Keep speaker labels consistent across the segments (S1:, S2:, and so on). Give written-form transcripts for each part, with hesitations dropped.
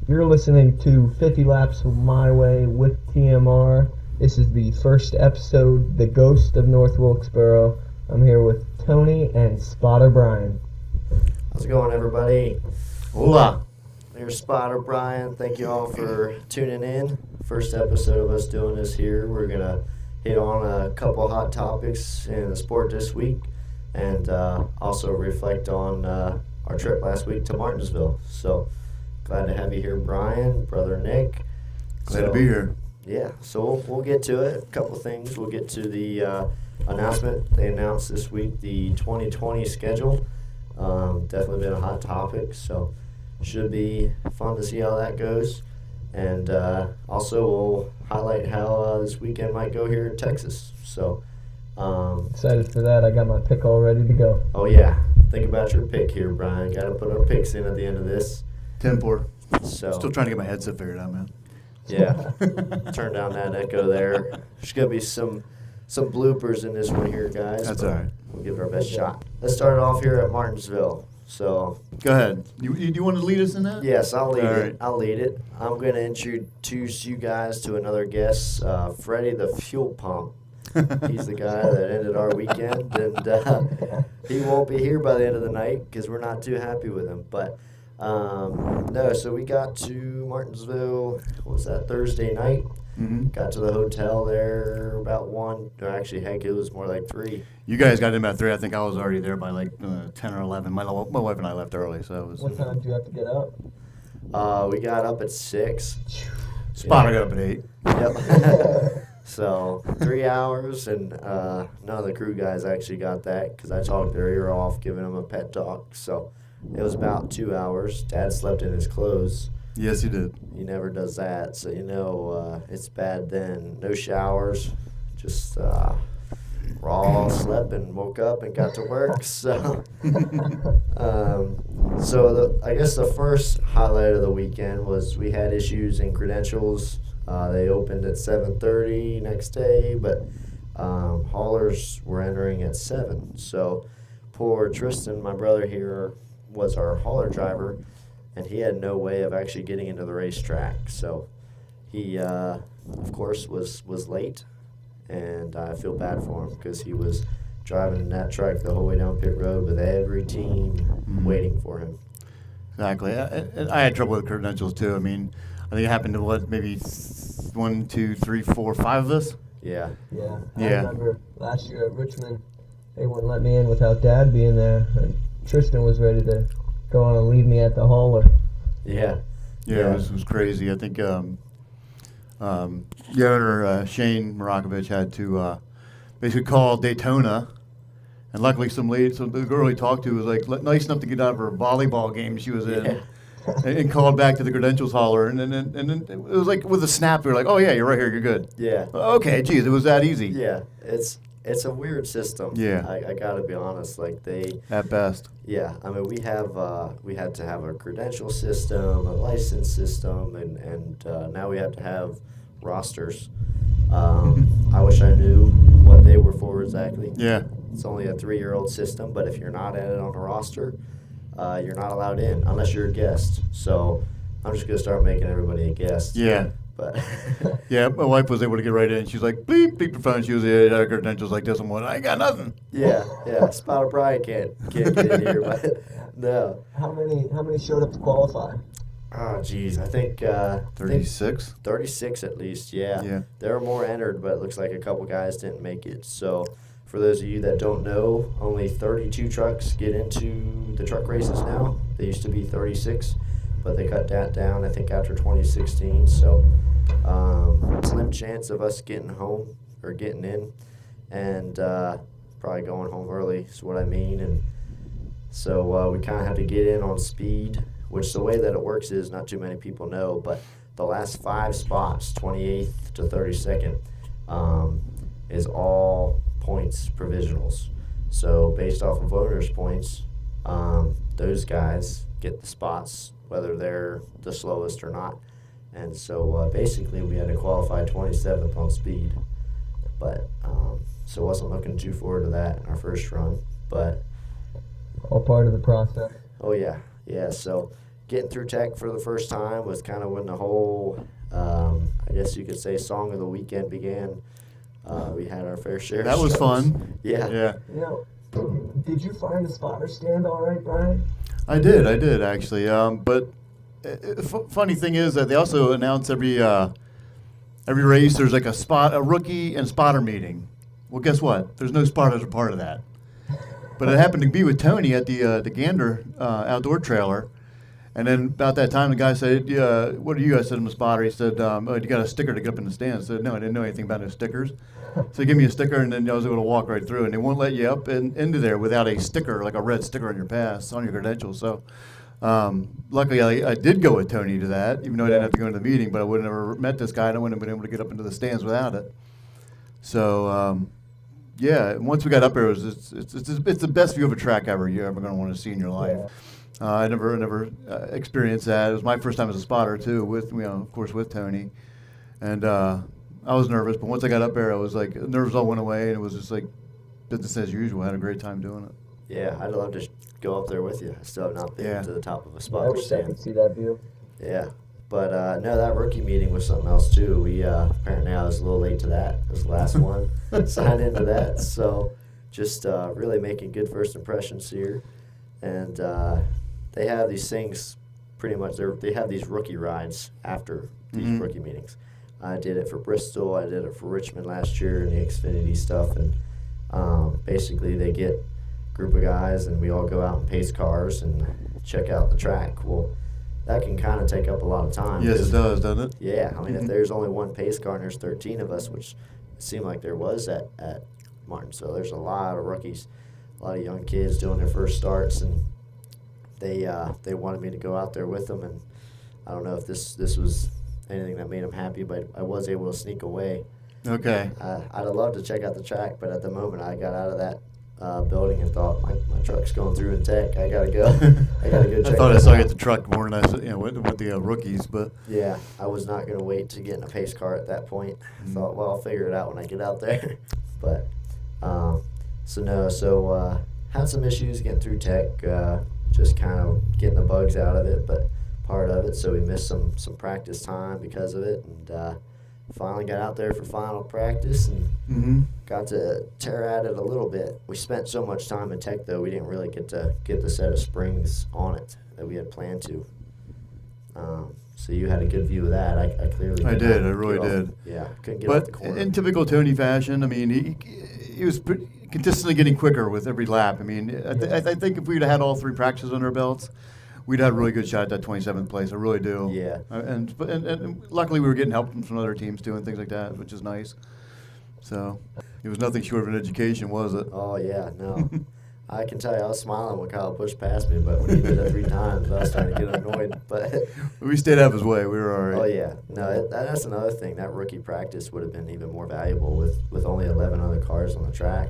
S1: You're listening to 50 Laps My Way with TMR. This is the first episode, The Ghost of North Wilkesboro. I'm here with Tony and Spotter Brian.
S2: How's it going, everybody?
S3: Hola.
S2: Here's Spotter Brian. Thank you all for tuning in. First episode of us doing this here. We're going to hit on a couple hot topics in the sport this week and also reflect on our trip last week to Martinsville. So glad to have you here, Brian, brother Nick.
S3: Glad to be here.
S2: Yeah, so we'll get to it. A couple things. We'll get to the announcement. They announced this week the 2020 schedule. Definitely been a hot topic, so should be fun to see how that goes. And also we'll highlight how this weekend might go here in Texas. So
S1: Excited for that. I got my pick all ready to go.
S2: Oh yeah, think about your pick here, Brian. Got to put our picks in at the end of this.
S3: 10-4.
S2: So
S3: Still trying to get my headset figured out, man.
S2: yeah, turn down that echo there. There's gonna be some bloopers in this one here, guys.
S3: That's all right.
S2: We'll give it our best shot. Let's start it off here at Martinsville. So
S3: Go ahead. You want to lead us in that?
S2: yes, I'll lead
S3: All
S2: it.
S3: right.
S2: I'll lead it. I'm gonna introduce you guys to another guest, Freddie the Fuel Pump. He's the guy that ended our weekend, and he won't be here by the end of the night because we're not too happy with him. But no, so we got to Martinsville. What was that, Thursday night?
S3: Mm-hmm.
S2: Got to the hotel there about 1, or actually, heck, it was more like 3.
S3: You guys got in about 3. I think I was already there by like 10 or 11. My wife and I left early, so it was.
S1: What time do you have to get up?
S2: We got up at 6.
S3: Spotter got up at 8.
S2: Yep. So 3 hours, and none of the crew guys actually got that because I talked their ear off, giving them a pet talk. So it was about 2 hours. Dad slept in his clothes.
S3: Yes, you did.
S2: He never does that, so you know it's bad then. No showers, just raw, slept and woke up and got to work. So, I guess the first highlight of the weekend was we had issues in credentials. They opened at 7:30 next day, but haulers were entering at 7. So poor Tristan, my brother here, was our hauler driver, and he had no way of actually getting into the racetrack. So he, of course, was late, and I feel bad for him because he was driving in that truck the whole way down pit road with every team waiting for him.
S3: Exactly. I had trouble with credentials too. I mean, I think it happened to maybe 1, 2, 3, 4, 5 of us.
S2: Yeah.
S1: Yeah. I
S3: Yeah.
S1: remember last year at Richmond, they wouldn't let me in without Dad being there. And Tristan was ready to go on and leave me at the hauler.
S2: Yeah.
S3: Yeah, it was crazy. I think the owner, Shane Marakovich, had to basically call Daytona. And luckily, the girl he talked to was like nice enough to get out of her volleyball game she was in.
S2: Yeah.
S3: And called back to the credentials hauler, and then it was like with a snap, we were like, "Oh yeah, you're right here, you're good."
S2: Yeah.
S3: Okay, geez, it was that easy.
S2: Yeah. It's a weird system.
S3: Yeah.
S2: I gotta be honest. Like they.
S3: At best.
S2: Yeah, I mean, we had to have a credential system, a license system, and now we have to have rosters. I wish I knew what they were for exactly.
S3: Yeah.
S2: It's only a 3-year-old system, but if you're not added on a roster, you're not allowed in unless you're a guest. So I'm just gonna start making everybody a guest.
S3: Yeah.
S2: But
S3: Yeah, my wife was able to get right in. She's like, bleep, bleep her phone. She was had her credentials like this and one. I ain't got nothing.
S2: yeah, Spotter Brian can't get in here, but no.
S1: How many showed up to qualify?
S2: Oh, geez, I think
S3: 36.
S2: 36 at least, yeah.
S3: Yeah.
S2: There are more entered, but it looks like a couple guys didn't make it. So for those of you that don't know, only 32 trucks get into the truck races now. They used to be 36, but they cut that down, I think, after 2016. So slim chance of us getting home or getting in, and probably going home early is what I mean. And so we kind of have to get in on speed, which the way that it works is not too many people know, but the last 5 spots, 28th to 32nd, is all points provisionals. So based off of owners' points, those guys get the spots, whether they're the slowest or not. And so basically we had to qualify 27th on speed. But so wasn't looking too forward to that in our first run. But
S1: All part of the process.
S2: oh yeah, so getting through Tech for the first time was kind of when the whole, I guess you could say, song of the weekend began. We had our fair share.
S3: That
S2: of
S3: was
S2: shows.
S3: fun.
S2: Yeah.
S3: Yeah.
S1: You know, did you find the spotter stand all right, Brian?
S3: I did actually. But funny thing is that they also announce every race there's like a rookie and spotter meeting. Well, guess what? There's no spotters a part of that. But it happened to be with Tony at the Gander outdoor trailer. And then about that time, the guy said, what do you guys? I said, I'm a spotter. He said, oh, you got a sticker to get up in the stand. I said, no, I didn't know anything about no stickers. So he gave me a sticker, and then I was able to walk right through. And they won't let you up into there without a sticker, like a red sticker on your pass, on your credentials. So luckily, I did go with Tony to that, even though I didn't have to go to the meeting. But I would have never met this guy, and I wouldn't have been able to get up into the stands without it. So, yeah, once we got up there, it's the best view of a track ever you're ever going to want to see in your life.
S1: Yeah.
S3: I never experienced that. It was my first time as a spotter too, with of course with Tony, and I was nervous. But once I got up there, I was like, nerves all went away, and it was just like business as usual. I had a great time doing it.
S2: Yeah, I'd love to go up there with you. I still have not been to the top of a
S1: I
S2: spotter
S1: wish I
S2: stand.
S1: could see that view.
S2: Yeah, but no, that rookie meeting was something else too. We apparently I was a little late to that. It was the last one. Signed into that, so just really making good first impressions here, and they have these things pretty much. They have these rookie rides after these rookie meetings. I did it for Bristol. I did it for Richmond last year in the Xfinity stuff, and basically they get a group of guys and we all go out and pace cars and check out the track. Well, that can kind of take up a lot of time.
S3: Yes, it does, doesn't it?
S2: Yeah, I mean, if there's only one pace car and there's 13 of us, which it seemed like there was at Martinsville, there's a lot of rookies, a lot of young kids doing their first starts, and they wanted me to go out there with them, and I don't know if this was anything that made them happy, but I was able to sneak away.
S3: Okay.
S2: I'd have loved to check out the track, but at the moment I got out of that building and thought my truck's going through in Tech. I gotta go. I gotta go check.
S3: I thought I
S2: that
S3: saw you
S2: out.
S3: at the truck more than with the rookies, but
S2: Yeah, I was not going to wait to get in a pace car at that point. I thought, well, I'll figure it out when I get out there. But, had some issues getting through Tech, just kind of getting the bugs out of it, but part of it. So we missed some practice time because of it, and finally got out there for final practice and got to tear at it a little bit. We spent so much time in Tech, though, we didn't really get the set of springs on it that we had planned to. So you had a good view of that. I clearly
S3: I
S2: could
S3: did.
S2: not
S3: I really
S2: get off-
S3: did.
S2: Yeah, couldn't get off the
S3: But
S2: corner.
S3: in typical Tony fashion, I mean, he was consistently getting quicker with every lap. I mean, I think if we'd have had all three practices under our belts, we'd have a really good shot at that 27th place. I really do.
S2: Yeah.
S3: And luckily we were getting help from other teams too and things like that, which is nice. So it was nothing short of an education, was it?
S2: Oh, yeah, no. I can tell you, I was smiling when Kyle pushed past me, but when he did it 3 times, I was starting to get annoyed. But
S3: We stayed out of his way. We were all right.
S2: oh, yeah. No, that's another thing. That rookie practice would have been even more valuable with only 11 other cars on the track.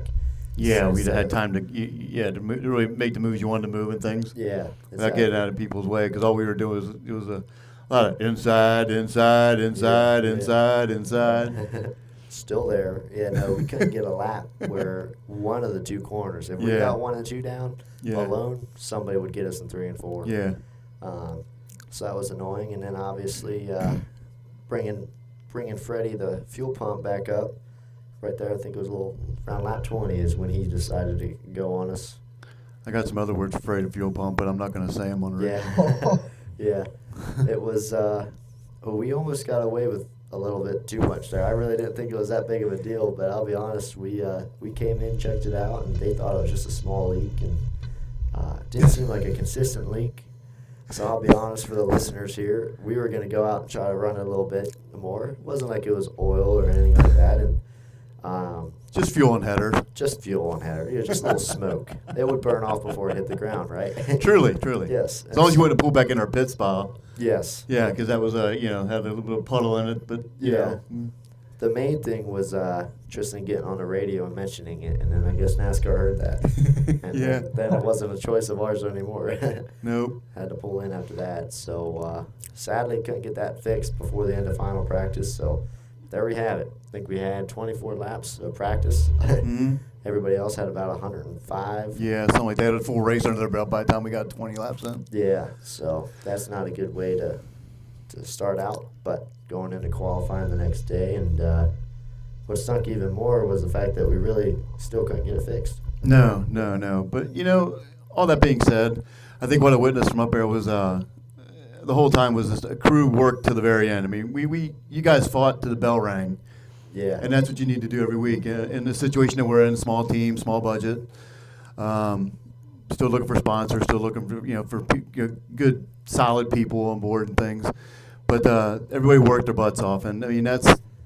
S3: Yeah,
S2: So
S3: we'd have had
S2: instead
S3: time to really make the moves you wanted to move and things.
S2: Yeah.
S3: Without getting out of people's way, because all we were doing was a lot of inside.
S2: Still there. Yeah, no, we couldn't get a lap where one of the 2 corners, if we
S3: Yeah.
S2: got 1 and 2 down
S3: Yeah.
S2: alone, somebody would get us in 3 and 4.
S3: Yeah.
S2: So that was annoying. And then obviously bringing Freddie the fuel pump back up right there. I think it was a little around lap 20 is when he decided to go on us.
S3: I got some other words for freight and fuel pump, but I'm not going to say them on the radio.
S2: Yeah, yeah. It was. We almost got away with a little bit too much there. I really didn't think it was that big of a deal, but I'll be honest. We came in, checked it out, and they thought it was just a small leak, and it didn't seem like a consistent leak. So I'll be honest for the listeners here, we were going to go out and try to run it a little bit more. It wasn't like it was oil or anything like that, and
S3: Just fuel and header.
S2: just fuel on header. It was just a little smoke. It would burn off before it hit the ground, right?
S3: Truly.
S2: Yes.
S3: As long as you wouldn't pull back in our pit spot.
S2: Yes.
S3: Yeah, because that was had a little bit of puddle in it, but
S2: Yeah. The main thing was Tristan getting on the radio and mentioning it, and then I guess NASCAR heard that. And
S3: Yeah.
S2: then it wasn't a choice of ours anymore.
S3: Nope.
S2: Had to pull in after that. So sadly, couldn't get that fixed before the end of final practice. So there we have it. I think we had 24 laps of practice. Everybody else had about 105.
S3: Yeah, something like that. They had a full race under their belt by the time we got 20 laps in.
S2: Yeah, so that's not a good way to start out. But going into qualifying the next day, and what stunk even more was the fact that we really still couldn't get it fixed.
S3: No. But, all that being said, I think what I witnessed from up there was the whole time was just a crew work to the very end. I mean, you guys fought to the bell rang.
S2: Yeah.
S3: And that's what you need to do every week. In the situation that we're in, small team, small budget, still looking for sponsors, still looking for good, solid people on board and things. But everybody worked their butts off, and I mean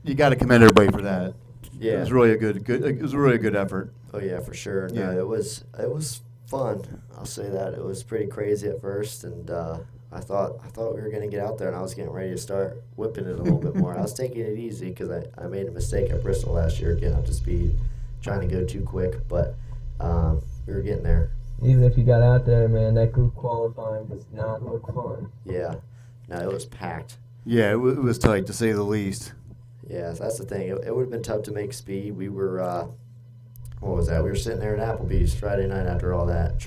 S3: you got to commend everybody for that.
S2: Yeah.
S3: It was really a good effort.
S2: Oh yeah, for sure. No,
S3: Yeah.
S2: it was fun. I'll say that. It was pretty crazy at first, and I thought we were gonna get out there, and I was getting ready to start whipping it a little bit more. I was taking it easy because I made a mistake at Bristol last year, getting up to speed, trying to go too quick, but we were getting there.
S1: Even if you got out there, man, that group qualifying does not look fun.
S2: Yeah. No, it was packed.
S3: Yeah, it was tight to say the least.
S2: Yeah, so that's the thing. It would have been tough to make speed. We were, what was that? We were sitting there at Applebee's Friday night after all that,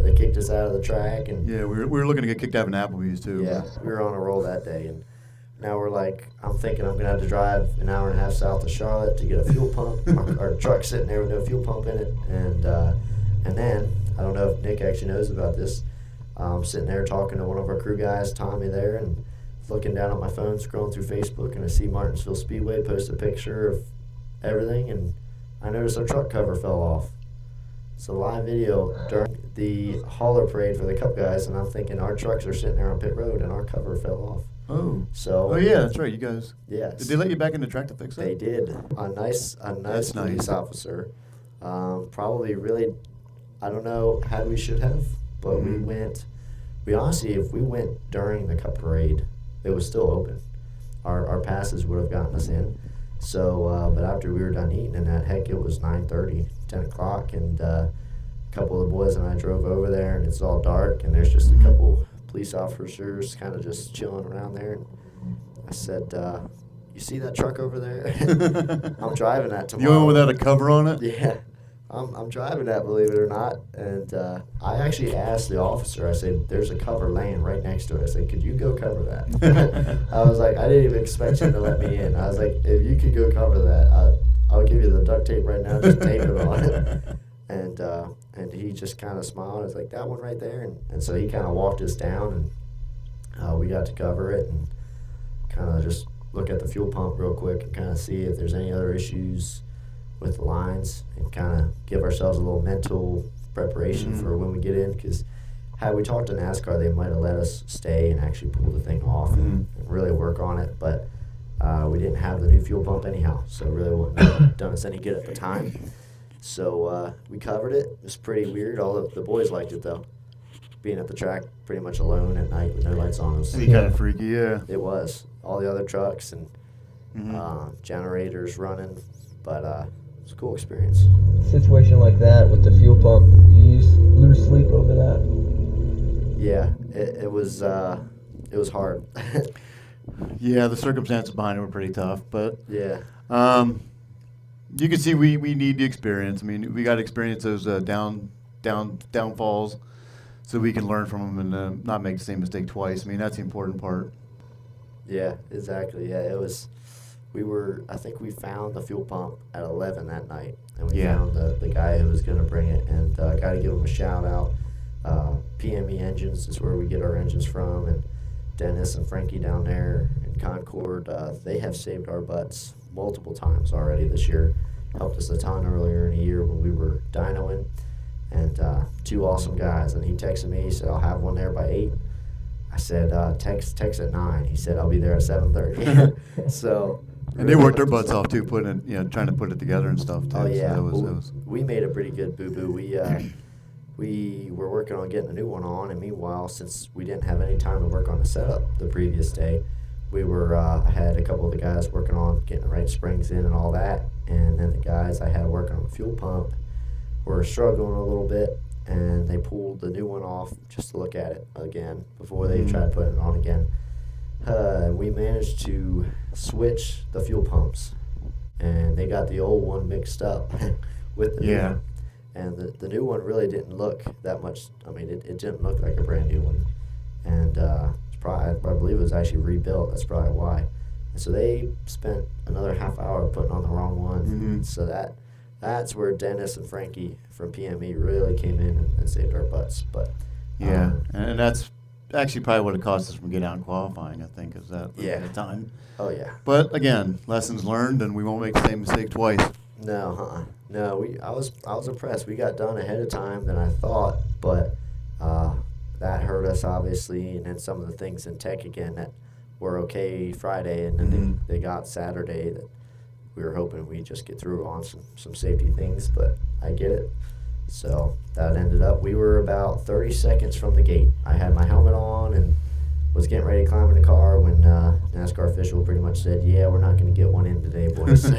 S2: they kicked us out of the track. And
S3: Yeah, we were looking to get kicked out of an Applebee's too.
S2: yeah, we were on a roll that day. And now we're like, I'm thinking I'm going to have to drive an hour and a half south of Charlotte to get a fuel pump. Our truck's sitting there with no fuel pump in it. And then, I don't know if Nick actually knows about this, I'm sitting there talking to one of our crew guys, Tommy, there, and looking down at my phone, scrolling through Facebook, and I see Martinsville Speedway post a picture of everything, and I noticed our truck cover fell off. It's a live video during the hauler parade for the Cup guys, and I'm thinking our trucks are sitting there on pit road, and our cover fell off.
S3: Oh.
S2: So.
S3: Oh yeah, that's right. You guys.
S2: Yes.
S3: Did they let you back in the track to fix it?
S2: They did. A nice
S3: That's
S2: police
S3: nice.
S2: officer. Probably really, I don't know how we should have, but we honestly, if we went during the Cup parade, it was still open. Our passes would have gotten us in. So, but after we were done eating and that, heck, it was 9:30, 10 o'clock, and a couple of the boys and I drove over there, and it's all dark, and there's just a couple police officers kind of just chilling around there. And I said, you see that truck over there? I'm driving that tomorrow.
S3: The one without a cover on it?
S2: Yeah. I'm driving that, believe it or not. And I actually asked the officer, I said, there's a cover laying right next to it. I said, could you go cover that? I was like, I didn't even expect him to let me in. I was like, if you could go cover that, I'll give you the duct tape right now, just tape it on it. And he just kind of smiled. I was like, that one right there. And so he kind of walked us down, and we got to cover it and kind of just look at the fuel pump real quick and kind of see if there's any other issues with the lines, and kind of give ourselves a little mental preparation for when we get in, because had we talked to NASCAR, they might have let us stay and actually pull the thing off and really work on it, but we didn't have the new fuel pump anyhow, so it really wouldn't have done us any good at the time. So we covered it. It was pretty weird. All the boys liked it, though, being at the track pretty much alone at night with no lights on.
S3: It'd be kind of freaky, yeah.
S2: It was. All the other trucks and generators running, but it's a cool experience.
S1: Situation like that with the fuel pump, you lose sleep over that?
S2: Yeah, it was hard.
S3: Yeah, the circumstances behind it were pretty tough, but
S2: Yeah.
S3: you can see we need the experience. I mean, we got to experience those downfalls so we can learn from them and not make the same mistake twice. I mean, that's the important part.
S2: Yeah, exactly. Yeah, it was. I think we found the fuel pump at 11 that night, and we found the guy who was going to bring it, and I got to give him a shout out. PME Engines is where we get our engines from, and Dennis and Frankie down there in Concord, they have saved our butts multiple times already this year. Helped us a ton earlier in the year when we were dynoing, and two awesome guys. And he texted me, he said, I'll have one there by 8. I said, text at 9. He said, I'll be there at 7:30. So.
S3: And they worked their butts off too, trying to put it together and stuff too.
S2: Oh yeah,
S3: So
S2: we made a pretty good boo-boo. We were working on getting a new one on, and meanwhile, since we didn't have any time to work on the setup the previous day, we were I had a couple of the guys working on getting the right springs in and all that, and then the guys I had working on the fuel pump were struggling a little bit, and they pulled the new one off just to look at it again before they tried putting it on again. We managed to switch the fuel pumps, and they got the old one mixed up with the new
S3: Yeah.
S2: one. And the new one really didn't look that much. I mean, it didn't look like a brand new one. And it's probably, I believe it was actually rebuilt. That's probably why. And so they spent another half hour putting on the wrong one.
S3: Mm-hmm.
S2: So that's where Dennis and Frankie from PME really came in and saved our butts. But
S3: Yeah, and that's actually probably what it cost us from getting out and qualifying, I think, is that
S2: Yeah.
S3: at the time.
S2: oh yeah,
S3: But again, lessons learned, and we won't make the same mistake twice.
S2: no, I was impressed. We got done ahead of time than I thought, but that hurt us obviously. And then some of the things in tech again that were okay Friday, and then
S3: Mm-hmm.
S2: they got Saturday that we were hoping we'd just get through on some safety things, but I get it. So that ended up, we were about 30 seconds from the gate. I had my helmet on and was getting ready to climb in the car when NASCAR official pretty much said, yeah, we're not going to get one in today, boys.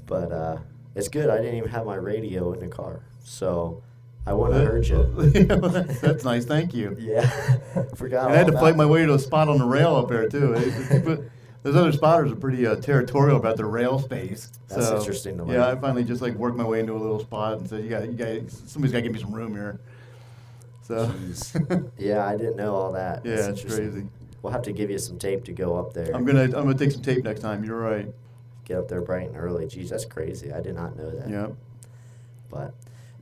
S2: But it's good. I didn't even have my radio in the car, so I wouldn't have heard you.
S3: Yeah, well, that's nice, thank you.
S2: Yeah, forgot
S3: And I had
S2: all
S3: to
S2: about
S3: fight my
S2: it.
S3: way to a spot on the rail up there, too. Those other spotters are pretty territorial about their rail space.
S2: That's
S3: So,
S2: interesting to
S3: Yeah,
S2: learn.
S3: I finally just worked my way into a little spot and said, you guys, somebody's got to give me some room here. So,
S2: Jeez. Yeah, I didn't know all that.
S3: yeah,
S2: That's
S3: it's
S2: interesting.
S3: crazy.
S2: We'll have to give you some tape to go up there.
S3: I'm gonna take some tape next time. You're right.
S2: Get up there bright and early. Jeez, that's crazy. I did not know that.
S3: Yeah.
S2: But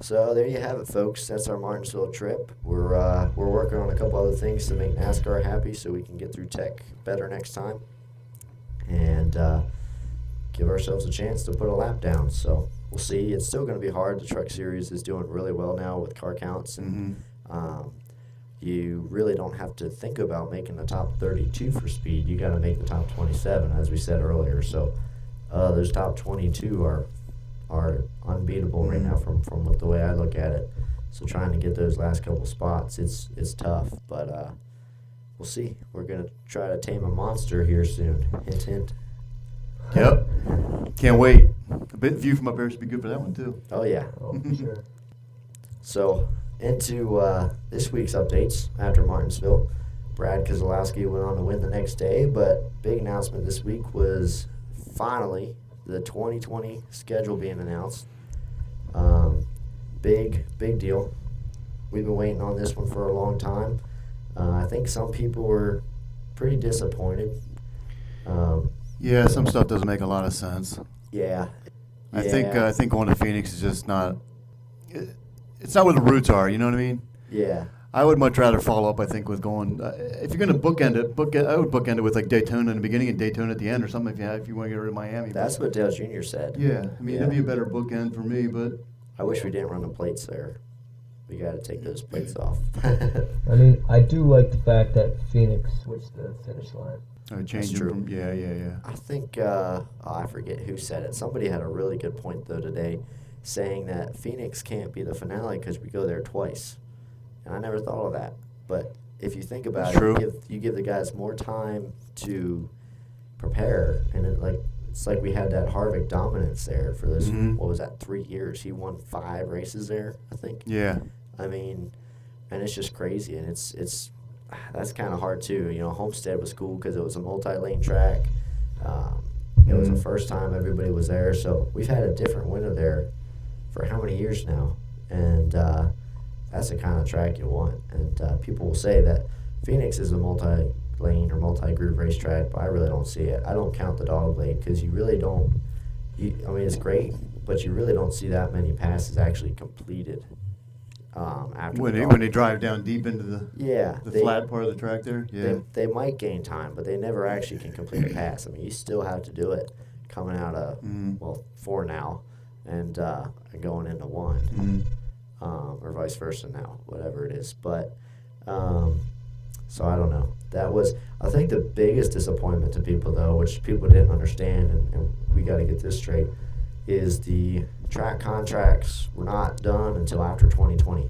S2: so there you have it, folks. That's our Martinsville trip. We're working on a couple other things to make NASCAR happy, so we can get through tech better next time, and give ourselves a chance to put a lap down. So we'll see. It's still going to be hard. The Truck Series is doing really well now with car counts, and you really don't have to think about making the top 32 for speed. You got to make the top 27, as we said earlier. So those top 22 are unbeatable right now from the way I look at it. So trying to get those last couple spots, it's tough, but we'll see. We're gonna try to tame a monster here soon. Hint, hint.
S3: Yep. Can't wait. A bit view from up here should be good for that one too.
S2: Oh yeah.
S1: Oh, for sure.
S2: So into this week's updates after Martinsville. Brad Keselowski went on to win the next day, but big announcement this week was finally the 2020 schedule being announced. Big deal. We've been waiting on this one for a long time. I think some people were pretty disappointed.
S3: Yeah, some stuff doesn't make a lot of sense.
S2: Yeah.
S3: I think going to Phoenix is just not. It's not where the roots are. You know what I mean?
S2: Yeah.
S3: I would much rather follow up. I think with going. If you're going to bookend it, I would bookend it with Daytona in the beginning and Daytona at the end, or something. If you want to get rid of Miami.
S2: That's what Dale Jr. said.
S3: Yeah, I mean that'd be a better bookend for me, but.
S2: I wish we didn't run the plates there. We got to take those plates off.
S1: I mean, I do like the fact that Phoenix switched the finish line.
S3: Change
S2: true.
S3: from yeah.
S2: I think, I forget who said it. Somebody had a really good point, though, today, saying that Phoenix can't be the finale because we go there twice. And I never thought of that. But if you think about
S3: It's true.
S2: you give the guys more time to prepare. And it's like we had that Harvick dominance there for those,
S3: Mhm.
S2: what was that, 3 years? He won 5 races there, I think.
S3: Yeah.
S2: I mean, and it's just crazy, and it's that's kind of hard too. You know, Homestead was cool because it was a multi-lane track. It was the first time everybody was there, so we've had a different winter there for how many years now, and that's the kind of track you want. And people will say that Phoenix is a multi-lane or multi-groove racetrack, but I really don't see it. I don't count the dog leg because you really don't. I mean, it's great, but you really don't see that many passes actually completed. After
S3: When they drive down deep into the
S2: they,
S3: flat part of the track there. Yeah.
S2: they might gain time, but they never actually can complete a pass. I mean, you still have to do it coming out of 4 now, and going into 1, or vice versa now, whatever it is. But so I don't know. That was, I think, the biggest disappointment to people, though, which people didn't understand, and we got to get this straight, is the track contracts were not done until after 2020.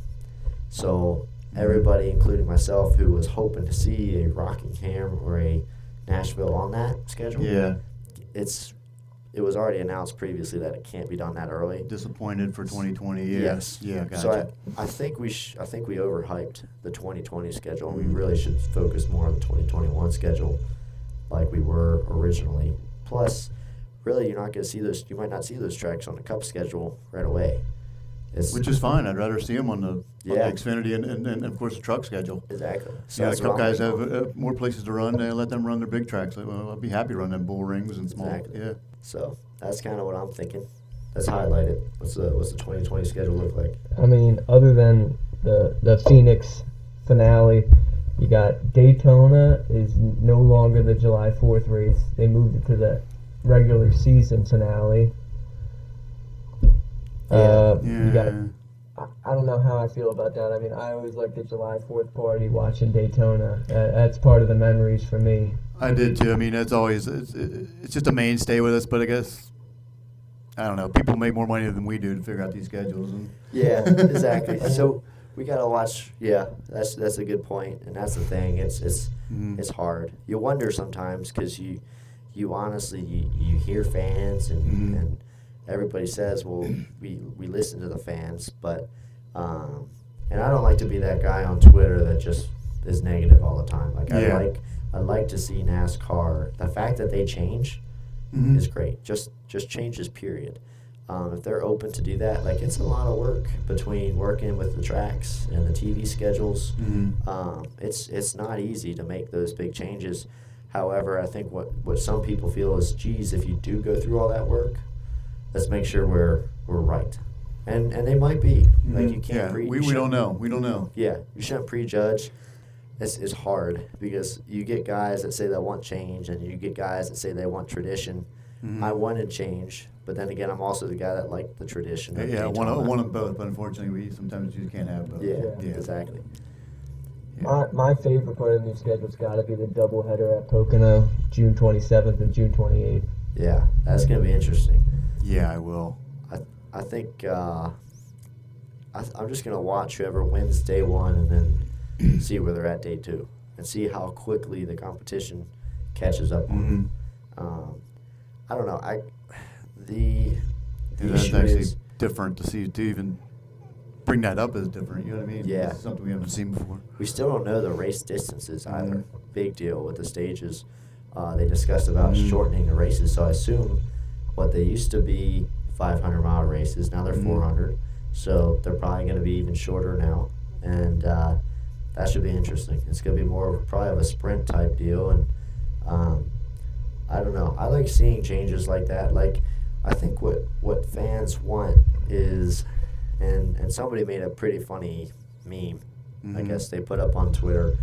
S2: So everybody, including myself, who was hoping to see a Rockingham or a Nashville on that schedule,
S3: Yeah.
S2: it was already announced previously that it can't be done that early.
S3: Disappointed for 2020. Yeah.
S2: Yes.
S3: Yeah. Gotcha.
S2: So I think we overhyped the 2020 schedule, and we really should focus more on the 2021 schedule, like we were originally. Plus, really you're not going to see those. You might not see those tracks on the Cup schedule right away.
S3: Which is fine. I'd rather see them on the
S2: Yeah.
S3: Xfinity and of course the truck schedule.
S2: Exactly. So
S3: Yeah,
S2: that's
S3: the Cup
S2: what I'm
S3: guys
S2: waiting on.
S3: have more places to run. They let them run their big tracks. Well, I'd be happy to run them bull rings and small.
S2: Exactly.
S3: Yeah.
S2: So that's kind of what I'm thinking. Let's highlight it. What's the 2020 schedule look like?
S1: I mean, other than the Phoenix finale, you got Daytona is no longer the July 4th race. They moved it to the regular season finale. You got. I don't know how I feel about that. I mean, I always like the July 4th party watching Daytona. That's part of the memories for me.
S3: I did too. I mean, it's always it's just a mainstay with us. But I guess I don't know. People make more money than we do to figure out these schedules. And
S2: Yeah, exactly. So we gotta watch. Yeah, that's a good point, and that's the thing. It's hard. You wonder sometimes because you honestly you hear fans and everybody says, well, we listen to the fans, but and I don't like to be that guy on Twitter that just is negative all the time. Like I like to see NASCAR. The fact that they change is great. Just changes, period. If they're open to do that, like it's a lot of work between working with the tracks and the TV schedules. It's not easy to make those big changes. However, I think what some people feel is, geez, if you do go through all that work, let's make sure we're right. And they might be. Like you can't
S3: we don't know. We don't know.
S2: Yeah, you shouldn't prejudge. It's hard because you get guys that say they want change, and you get guys that say they want tradition. I wanted change, but then again, I'm also the guy that liked the tradition.
S3: Yeah, one of both, but unfortunately, sometimes you can't have both.
S2: Yeah, exactly.
S1: My favorite part of the new schedule's got to be the doubleheader at Pocono, June 27th and June 28th.
S2: Yeah, that's going to be interesting.
S3: Yeah, I will.
S2: I think I'm just going to watch whoever wins day one and then see where they're at day two and see how quickly the competition catches up on them. I don't know. The
S3: That's
S2: issue
S3: actually
S2: is
S3: different to even bring that up as different. You know what I mean?
S2: Yeah.
S3: It's something we haven't seen before.
S2: we still don't know the race distances either. Big deal with the stages. They discussed about shortening the races, so I assume what they used to be 500-mile races, now they're 400. So they're probably going to be even shorter now, and that should be interesting. It's going to be more of probably of a sprint type deal, and I don't know. I like seeing changes like that. Like, I think what fans want is, and somebody made a pretty funny meme, I guess they put up on Twitter,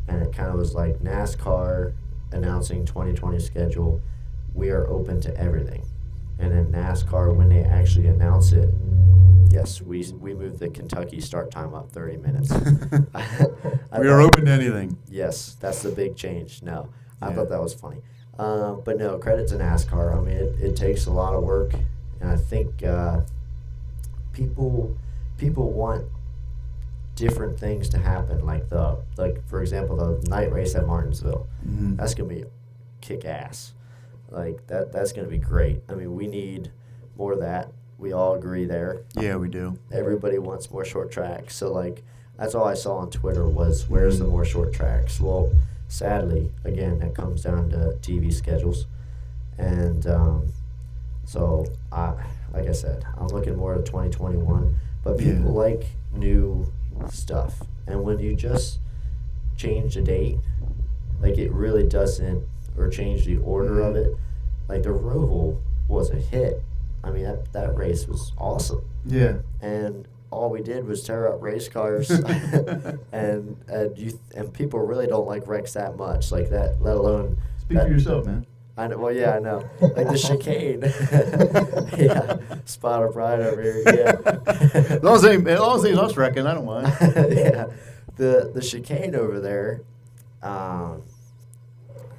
S2: and it kind of was like NASCAR announcing 2020 schedule, we are open to everything. And then NASCAR, when they actually announce it, yes, we moved the Kentucky start time up 30 minutes.
S3: We are open to anything.
S2: Yes, that's the big change. No, I thought that was funny. But no, credit to NASCAR. I mean, it takes a lot of work, and I think people want different things to happen. Like for example, the night race at Martinsville. That's gonna be kick ass. Like that's gonna be great. I mean, we need more of that. We all agree there.
S3: Yeah, we do.
S2: Everybody wants more short tracks. So like that's all I saw on Twitter was where's the more short tracks. Well, sadly, again, that comes down to TV schedules, and so like I said, I'm looking more at 2021. But people like new stuff, and when you just change the date, like it really doesn't, or change the order of it. Like the Roval was a hit. I mean that race was awesome. Yeah. And all we did was tear up race cars, and people really don't like wrecks that much, like that. Let alone
S3: speak for yourself, man.
S2: I know. Well, yeah, I know. Like the chicane. Yeah, spot of pride over here. Yeah.
S3: As long as it ain't us wrecking, I don't mind.
S2: Yeah, the chicane over there.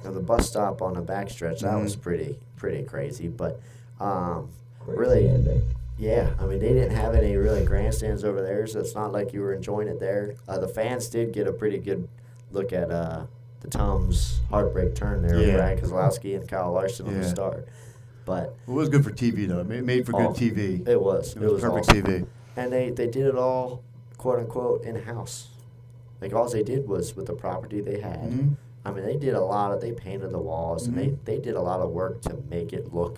S2: The bus stop on the backstretch, that was pretty crazy, but really.
S1: Ending.
S2: Yeah, I mean, they didn't have any really grandstands over there, so it's not like you were enjoying it there. The fans did get a pretty good look at the Tom's heartbreak turn there with Brad Keselowski and Kyle Larson on the start. But
S3: it was good for TV, though. It made for good TV.
S2: It was. It was
S3: perfect
S2: awesome.
S3: TV.
S2: And they did it all, quote-unquote, in-house. Like, all they did was with the property they had. I mean, they did they painted the walls, and they did a lot of work to make it look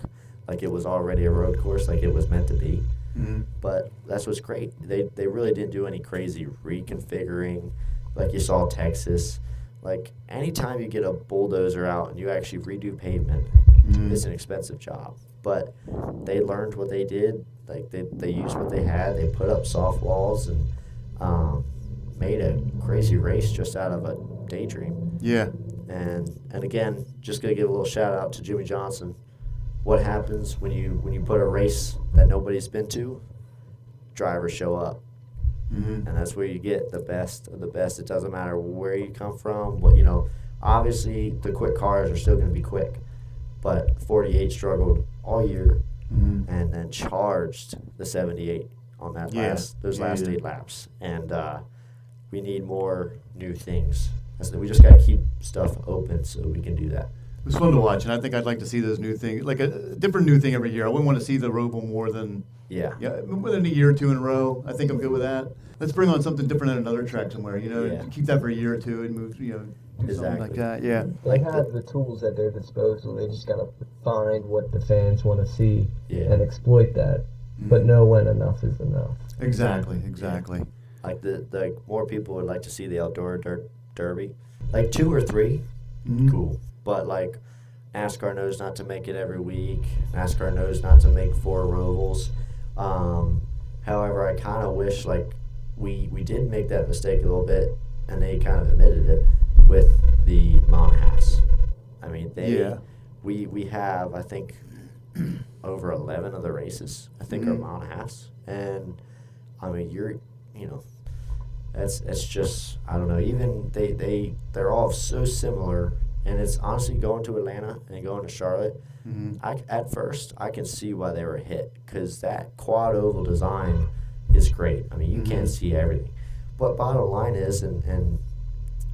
S2: like it was already a road course, like it was meant to be.
S3: Mm-hmm.
S2: But that's what's great. They really didn't do any crazy reconfiguring like you saw Texas. Like anytime you get a bulldozer out and you actually redo pavement, it's an expensive job. But they learned what they did. Like they used what they had. They put up soft walls and made a crazy race just out of a daydream.
S3: Yeah.
S2: And again, just gonna give a little shout out to Jimmy Johnson. What happens when you put a race that nobody's been to? Drivers show up, and that's where you get the best of the best. It doesn't matter where you come from, but obviously the quick cars are still gonna be quick, but 48 struggled all year, and then charged the 78 on that last 8 laps, and we need more new things. We just got to keep stuff open so we can do that.
S3: It was fun to watch, and I think I'd like to see those new things, like a different new thing every year. I wouldn't want to see the Roval more than within a year or two in a row. I think I'm good with that. Let's bring on something different at another track somewhere. Keep that for a year or two and move. Do something like that. Yeah.
S1: They have the tools at their disposal. They just got to find what the fans want to see and exploit that, but know when enough is enough.
S3: Exactly.
S2: Like the more people would like to see the outdoor dirt derby, like 2 or 3, cool. But like NASCAR knows not to make it every week. NASCAR knows not to make 4 Rovals. However, I kind of wish like we did make that mistake a little bit, and they kind of admitted it with the Monahas. I mean, we have I think over 11 of the races I think are Monahas, and I mean it's just I don't know. Even they're all so similar, and it's honestly going to Atlanta and going to Charlotte. At first, I can see why they were hit because that quad oval design is great. I mean, you can't see everything, but bottom line is, and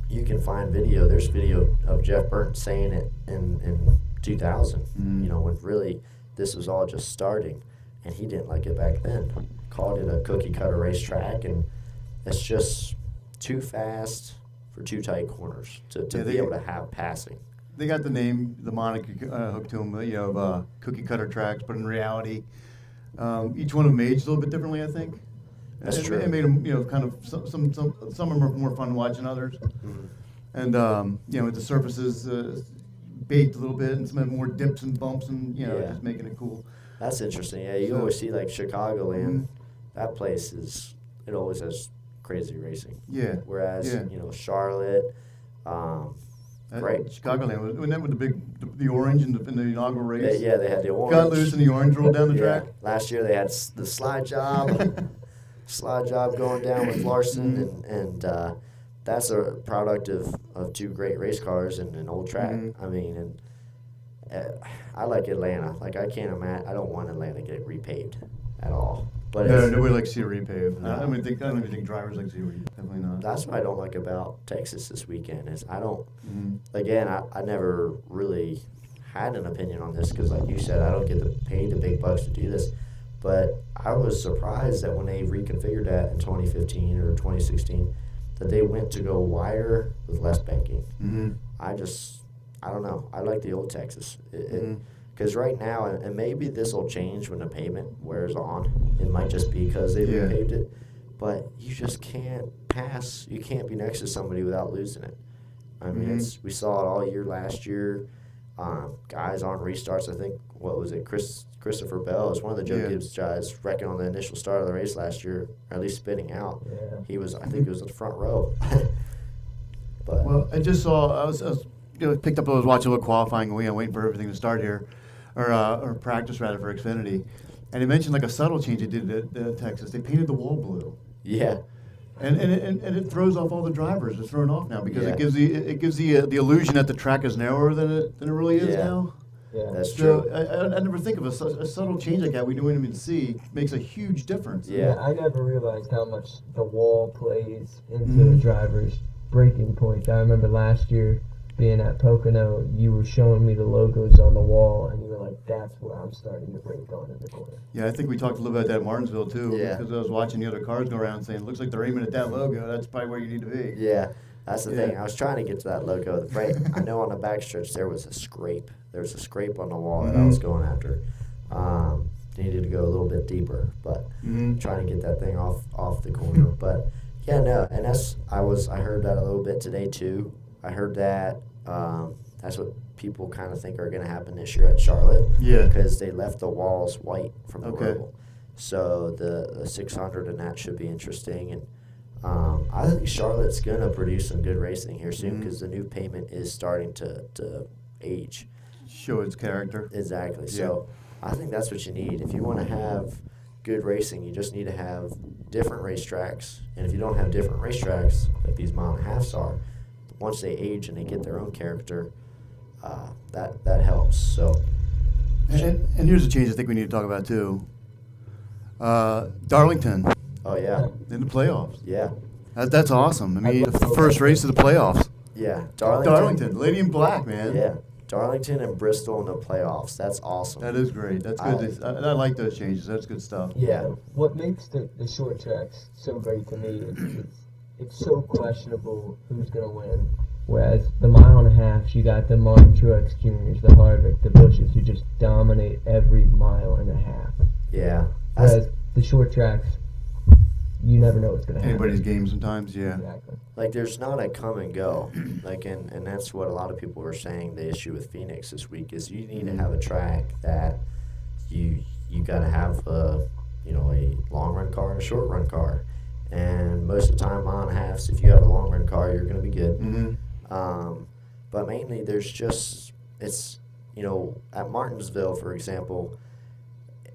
S2: you can find video. There's video of Jeff Burton saying it in 2000. When really this was all just starting, and he didn't like it back then. Called it a cookie cutter racetrack, and it's just too fast for too tight corners to be able to have passing.
S3: They got the name, the moniker hooked to them, of cookie cutter tracks, but in reality, each one of them aged a little bit differently, I think.
S2: That's true.
S3: It made them, kind of some of them are more fun to watch than others, and the surfaces baked a little bit, and some have more dips and bumps, and just making it cool.
S2: That's interesting. Yeah, you always see like Chicagoland. That place it always has crazy racing.
S3: Yeah.
S2: Whereas Charlotte, right?
S3: Chicagoland wasn't that with the orange in the inaugural race?
S2: Yeah, they had the orange.
S3: Got loose and the orange rolled down the track.
S2: Last year they had the slide job going down with Larson, and that's a product of 2 great race cars and an old track. I mean, and I like Atlanta. Like I can't imagine. I don't want Atlanta to get repaved at all. But
S3: nobody likes to see a repave.
S2: No.
S3: I don't even think drivers like to see a repave. Definitely not.
S2: That's what I don't like about Texas this weekend is I don't. Again, I never really had an opinion on this because, like you said, I don't get paid the big bucks to do this. But I was surprised that when they reconfigured that in 2015 or 2016, that they went to go wider with less banking. I don't know. I like the old Texas. Because right now, and maybe this will change when the pavement wears on. It might just be because they repaved it. But you just can't pass. You can't be next to somebody without losing it. I mean, we saw it all year last year. Guys on restarts, I think, what was it, Christopher Bell is one of the Joe Gibbs guys wrecking on the initial start of the race last year, or at least spinning out. Yeah. He was, I think he was in the front row. But
S3: well, I just saw, I was picked up, I was watching a little qualifying, waiting for everything to start here, or practice rather for Xfinity. And he mentioned like a subtle change they did at Texas. They painted the wall blue.
S2: Yeah.
S3: And it throws off all the drivers. It's thrown off now because it gives the illusion that the track is narrower than it really is now.
S1: Yeah,
S2: that's true.
S3: I never think of a subtle change like that we don't even see makes a huge difference.
S1: Yeah, I never realized how much the wall plays into the driver's braking point. I remember last year being at Pocono, you were showing me the logos on the wall, and you were like, that's where I'm starting to brake on in the corner.
S3: Yeah, I think we talked a little about that at Martinsville, too,
S2: yeah.
S3: because I was watching the other cars go around saying, looks like they're aiming at that logo. That's probably where you need to be.
S2: Yeah, that's the thing. I was trying to get to that logo. The brake, I know on the backstretch there was a scrape. There was a scrape on the wall that I was going after. Needed to go a little bit deeper, but
S3: Mm-hmm.
S2: trying to get that thing off the corner. But yeah, no, and I heard that a little bit today too. I heard that that's what people kind of think are going to happen this year at Charlotte.
S3: Yeah.
S2: Because they left the walls white from the
S3: Okay.
S2: roll. So the 600 and that should be interesting. And I think Charlotte's going to produce some good racing here soon because the new pavement is starting to age.
S3: Show its character.
S2: Exactly.
S3: Yeah.
S2: So I think that's what you need. If you want to have good racing, you just need to have different racetracks. And if you don't have different racetracks, like these mile and a halves are, once they age and they get their own character, that helps. So,
S3: And here's a change I think we need to talk about too. Darlington
S2: oh yeah,
S3: in the playoffs.
S2: yeah,
S3: That's awesome. I mean,
S1: love
S3: the
S1: that.
S3: first race of the playoffs.
S2: yeah.
S3: Darlington, Lady in Black, man.
S2: Yeah, Darlington and Bristol in the playoffs. That's awesome.
S3: That is great. That's good. I like those changes. That's good stuff.
S1: Yeah. What makes the short tracks so great to me is it's so questionable who's going to win. Whereas the mile and a half, you got the Martin Truex Jr.'s, the Harvick, the Bushes, who just dominate every mile and a half.
S2: Yeah,
S1: Whereas the short tracks, you never know what's going to happen.
S3: Anybody's game sometimes, yeah.
S1: Exactly.
S2: like there's not a come and go. Like and that's what a lot of people were saying. The issue with Phoenix this week is you need to have a track that you got to have a long run car and a short run car. And most of the time, mile and a halves, if you have a long run car, you're going to be good.
S3: Mm-hmm.
S2: But mainly there's just, it's, at Martinsville, for example,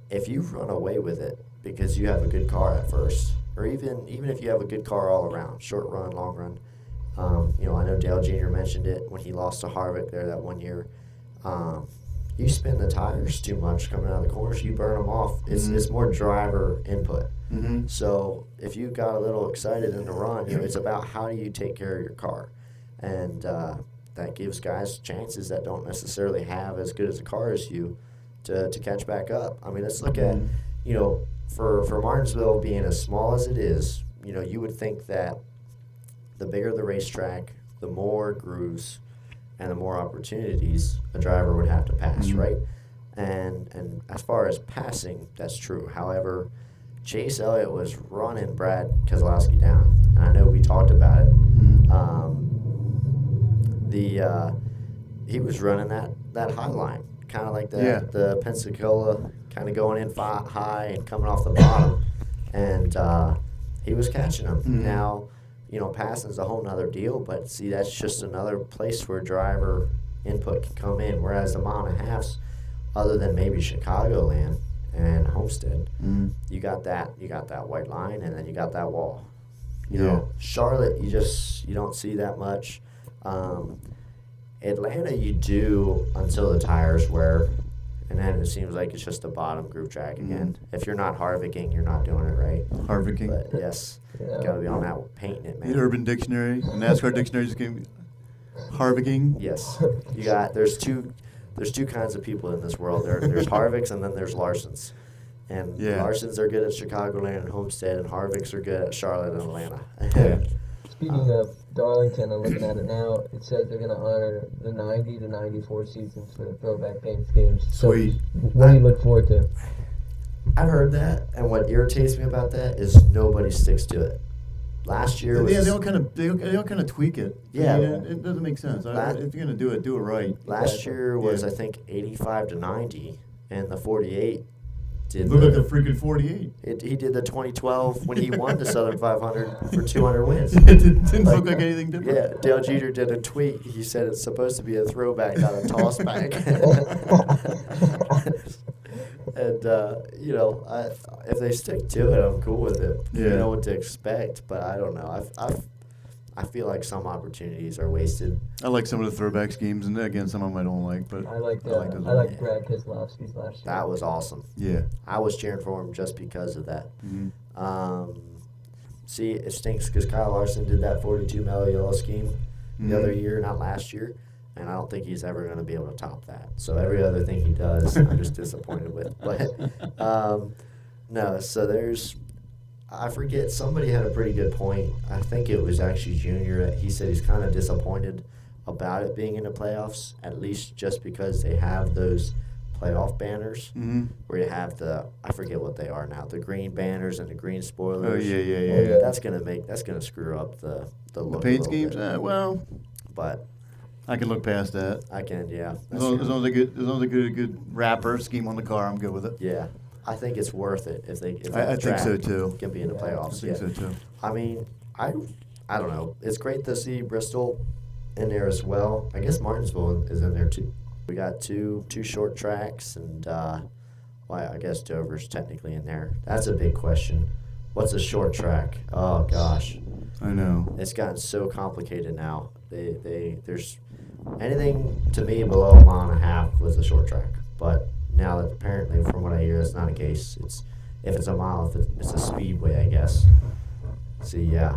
S2: if you run away with it because you have a good car at first, or even if you have a good car all around, short run, long run, I know Dale Jr. mentioned it when he lost to Harvick there that one year. You spin the tires too much coming out of the corners, you burn them off. It's more driver input.
S3: Mm-hmm.
S2: So if you got a little excited in the run, it's about how do you take care of your car. And that gives guys chances that don't necessarily have as good as a car as you to catch back up. I mean, let's look at, for Martinsville being as small as it is, you would think that the bigger the racetrack, the more grooves and the more opportunities a driver would have to pass, right? And as far as passing, that's true. However, Chase Elliott was running Brad Keselowski down, and I know we talked about it. He was running that high line, kind of like the Pensacola, kind of going in high and coming off the bottom, and he was catching them. Now, passing is a whole nother deal, but see, that's just another place where driver input can come in. Whereas the mile and a halves, other than maybe Chicagoland and Homestead, you got that white line, and then you got that wall. Charlotte, you don't see that much. Atlanta, you do until the tires wear, and then it seems like it's just a bottom groove track again. If you're not Harvicking, you're not doing it right.
S3: Harvicking.
S2: But yes, got to be on that painting it, man.
S3: The Urban Dictionary, the NASCAR Dictionary just gave me Harvicking.
S2: Yes, there's two kinds of people in this world. There's Harvicks and then there's Larsons. And Larsons are good at Chicagoland and Homestead, and Harvicks are good at Charlotte and Atlanta.
S1: Speaking of Darlington, I'm looking at it now. It says they're going to honor the 90 to 94 seasons for the throwback paint schemes.
S3: Sweet.
S1: So what do you look forward to?
S2: I've heard that, and what irritates me about that is nobody sticks to it. Last year was...
S3: Yeah, they all kind of tweak it.
S2: Yeah.
S3: I mean, it doesn't make sense. If you're going to do it right.
S2: Last year was, I think, 85 to 90, and the 48 did
S3: Look like the freaking 48.
S2: He did the 2012 when he won the Southern 500 for 200 wins.
S3: It didn't look like anything different.
S2: Yeah, Dale Jeter did a tweet. He said it's supposed to be a throwback, not a toss back. And, if they stick to it, I'm cool with it.
S3: Yeah.
S2: You know what to expect, but I don't know. I feel like some opportunities are wasted.
S3: I like some of the throwback schemes, and again, some of them I don't like. But
S1: I like
S3: those
S1: I like Brad Keselowski's last year.
S2: That was awesome.
S3: Yeah.
S2: I was cheering for him just because of that.
S3: Mm-hmm.
S2: See, it stinks because Kyle Larson did that 42 mellow yellow scheme the other year, not last year, and I don't think he's ever going to be able to top that. So every other thing he does, I'm just disappointed with. But no, so there's, I forget, somebody had a pretty good point. I think it was actually Junior. He said he's kind of disappointed about it being in the playoffs, at least just because they have those playoff banners,
S3: Mm-hmm.
S2: where you have I forget what they are now, the green banners and the green spoilers.
S3: Oh, yeah.
S2: That's gonna screw up the
S3: The
S2: look
S3: paint
S2: a little
S3: schemes?
S2: bit.
S3: Well,
S2: But
S3: I can look past that.
S2: I can, yeah.
S3: As long as they get a good wrapper scheme on the car, I'm good with it.
S2: Yeah, I think it's worth it if
S3: I
S2: that
S3: think so
S2: track
S3: too.
S2: can be in the
S1: Yeah,
S3: I
S2: playoffs.
S3: think
S2: Yeah.
S3: so too.
S2: I mean, I don't know. It's great to see Bristol in there as well. I guess Martinsville is in there too. We got two short tracks, and I guess Dover's technically in there. That's a big question. What's a short track? Oh gosh,
S3: I know.
S2: it's gotten so complicated now. There's anything to me below a mile and a half was a short track, but now that apparently from what I hear, that's not the case. If it's a mile, it's a speedway, I guess. See, yeah,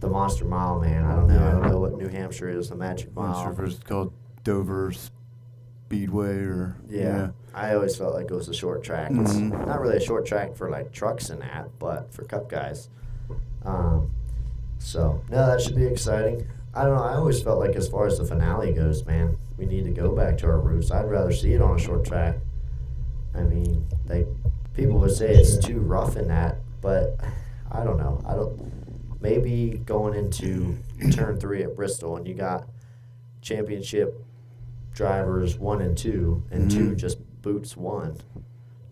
S2: the Monster Mile, man. I don't know. I don't know what New Hampshire is. The Magic
S3: I'm not
S2: Mile.
S3: sure if it's called Dover Speedway or
S2: Yeah. I always felt like it was a short track. It's
S3: Mhm.
S2: not really a short track for like trucks and that, but for Cup guys. So no, that should be exciting. I don't know. I always felt like as far as the finale goes, man, we need to go back to our roots. I'd rather see it on a short track. I mean, people would say it's too rough in that, but I don't know. Maybe going into turn 3 at Bristol and you got championship drivers 1 and 2, and 2 just boots 1.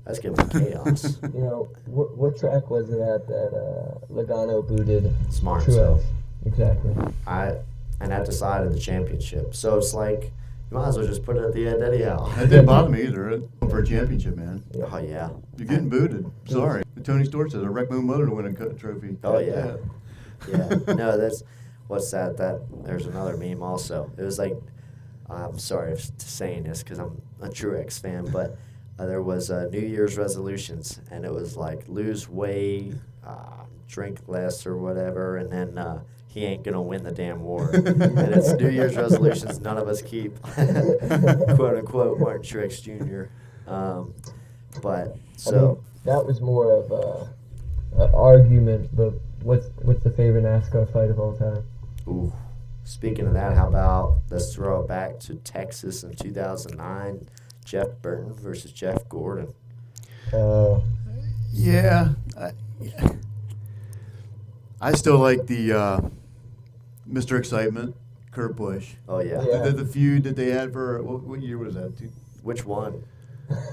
S2: That's gonna be chaos.
S1: You know, what track was it at that Logano booted
S2: It's Martinsville.
S1: Truex? Exactly.
S2: And that decided the championship. So it's like you might as well just put it at the end anyhow.
S3: That didn't bother me either. For a championship, man.
S2: Oh yeah.
S3: You're getting booted. Sorry. Tony Stewart says a wreck moon motor to win a trophy.
S2: Oh yeah. Yeah. No, that's what's that? There's another meme also. It was like, I'm sorry for saying this because I'm a Truex fan, but there was New Year's resolutions, and it was like lose weight, drink less or whatever, and then he ain't gonna win the damn war. And it's New Year's resolutions none of us keep, quote unquote, Martin Truex Jr. But so.
S1: I mean, that was more of an argument, but what's the favorite NASCAR fight of all time?
S2: Ooh. Speaking of that, how about let's throw it back to Texas in 2009, Jeff Burton versus Jeff Gordon.
S3: Yeah. I still like the Mr. Excitement, Kurt Busch.
S2: Oh yeah.
S1: Yeah.
S3: The feud that they had for, what year was that?
S2: Which one?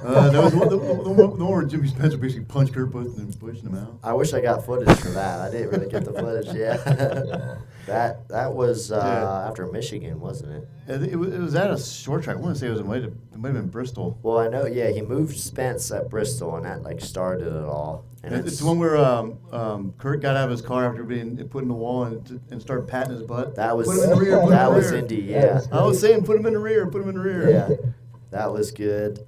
S3: That was the one where Jimmy Spencer basically punched Kurt Busch and pushed him out.
S2: I wish I got footage for that. I didn't really get the footage. Yeah. That was after Michigan, wasn't it?
S3: It was at a short track. I want to say it might have been Bristol.
S2: Well, I know. Yeah, he moved Spence at Bristol, and that like started it all. And
S3: It's the one where Kurt got out of his car after being put in the wall and started patting his butt.
S2: that was
S3: Put him in the rear, put him
S2: that
S3: in the
S2: was
S3: rear.
S2: Indy.
S1: That
S2: Yeah.
S1: was
S3: I was saying, put him in the rear, put him in the rear.
S2: Yeah. That was good.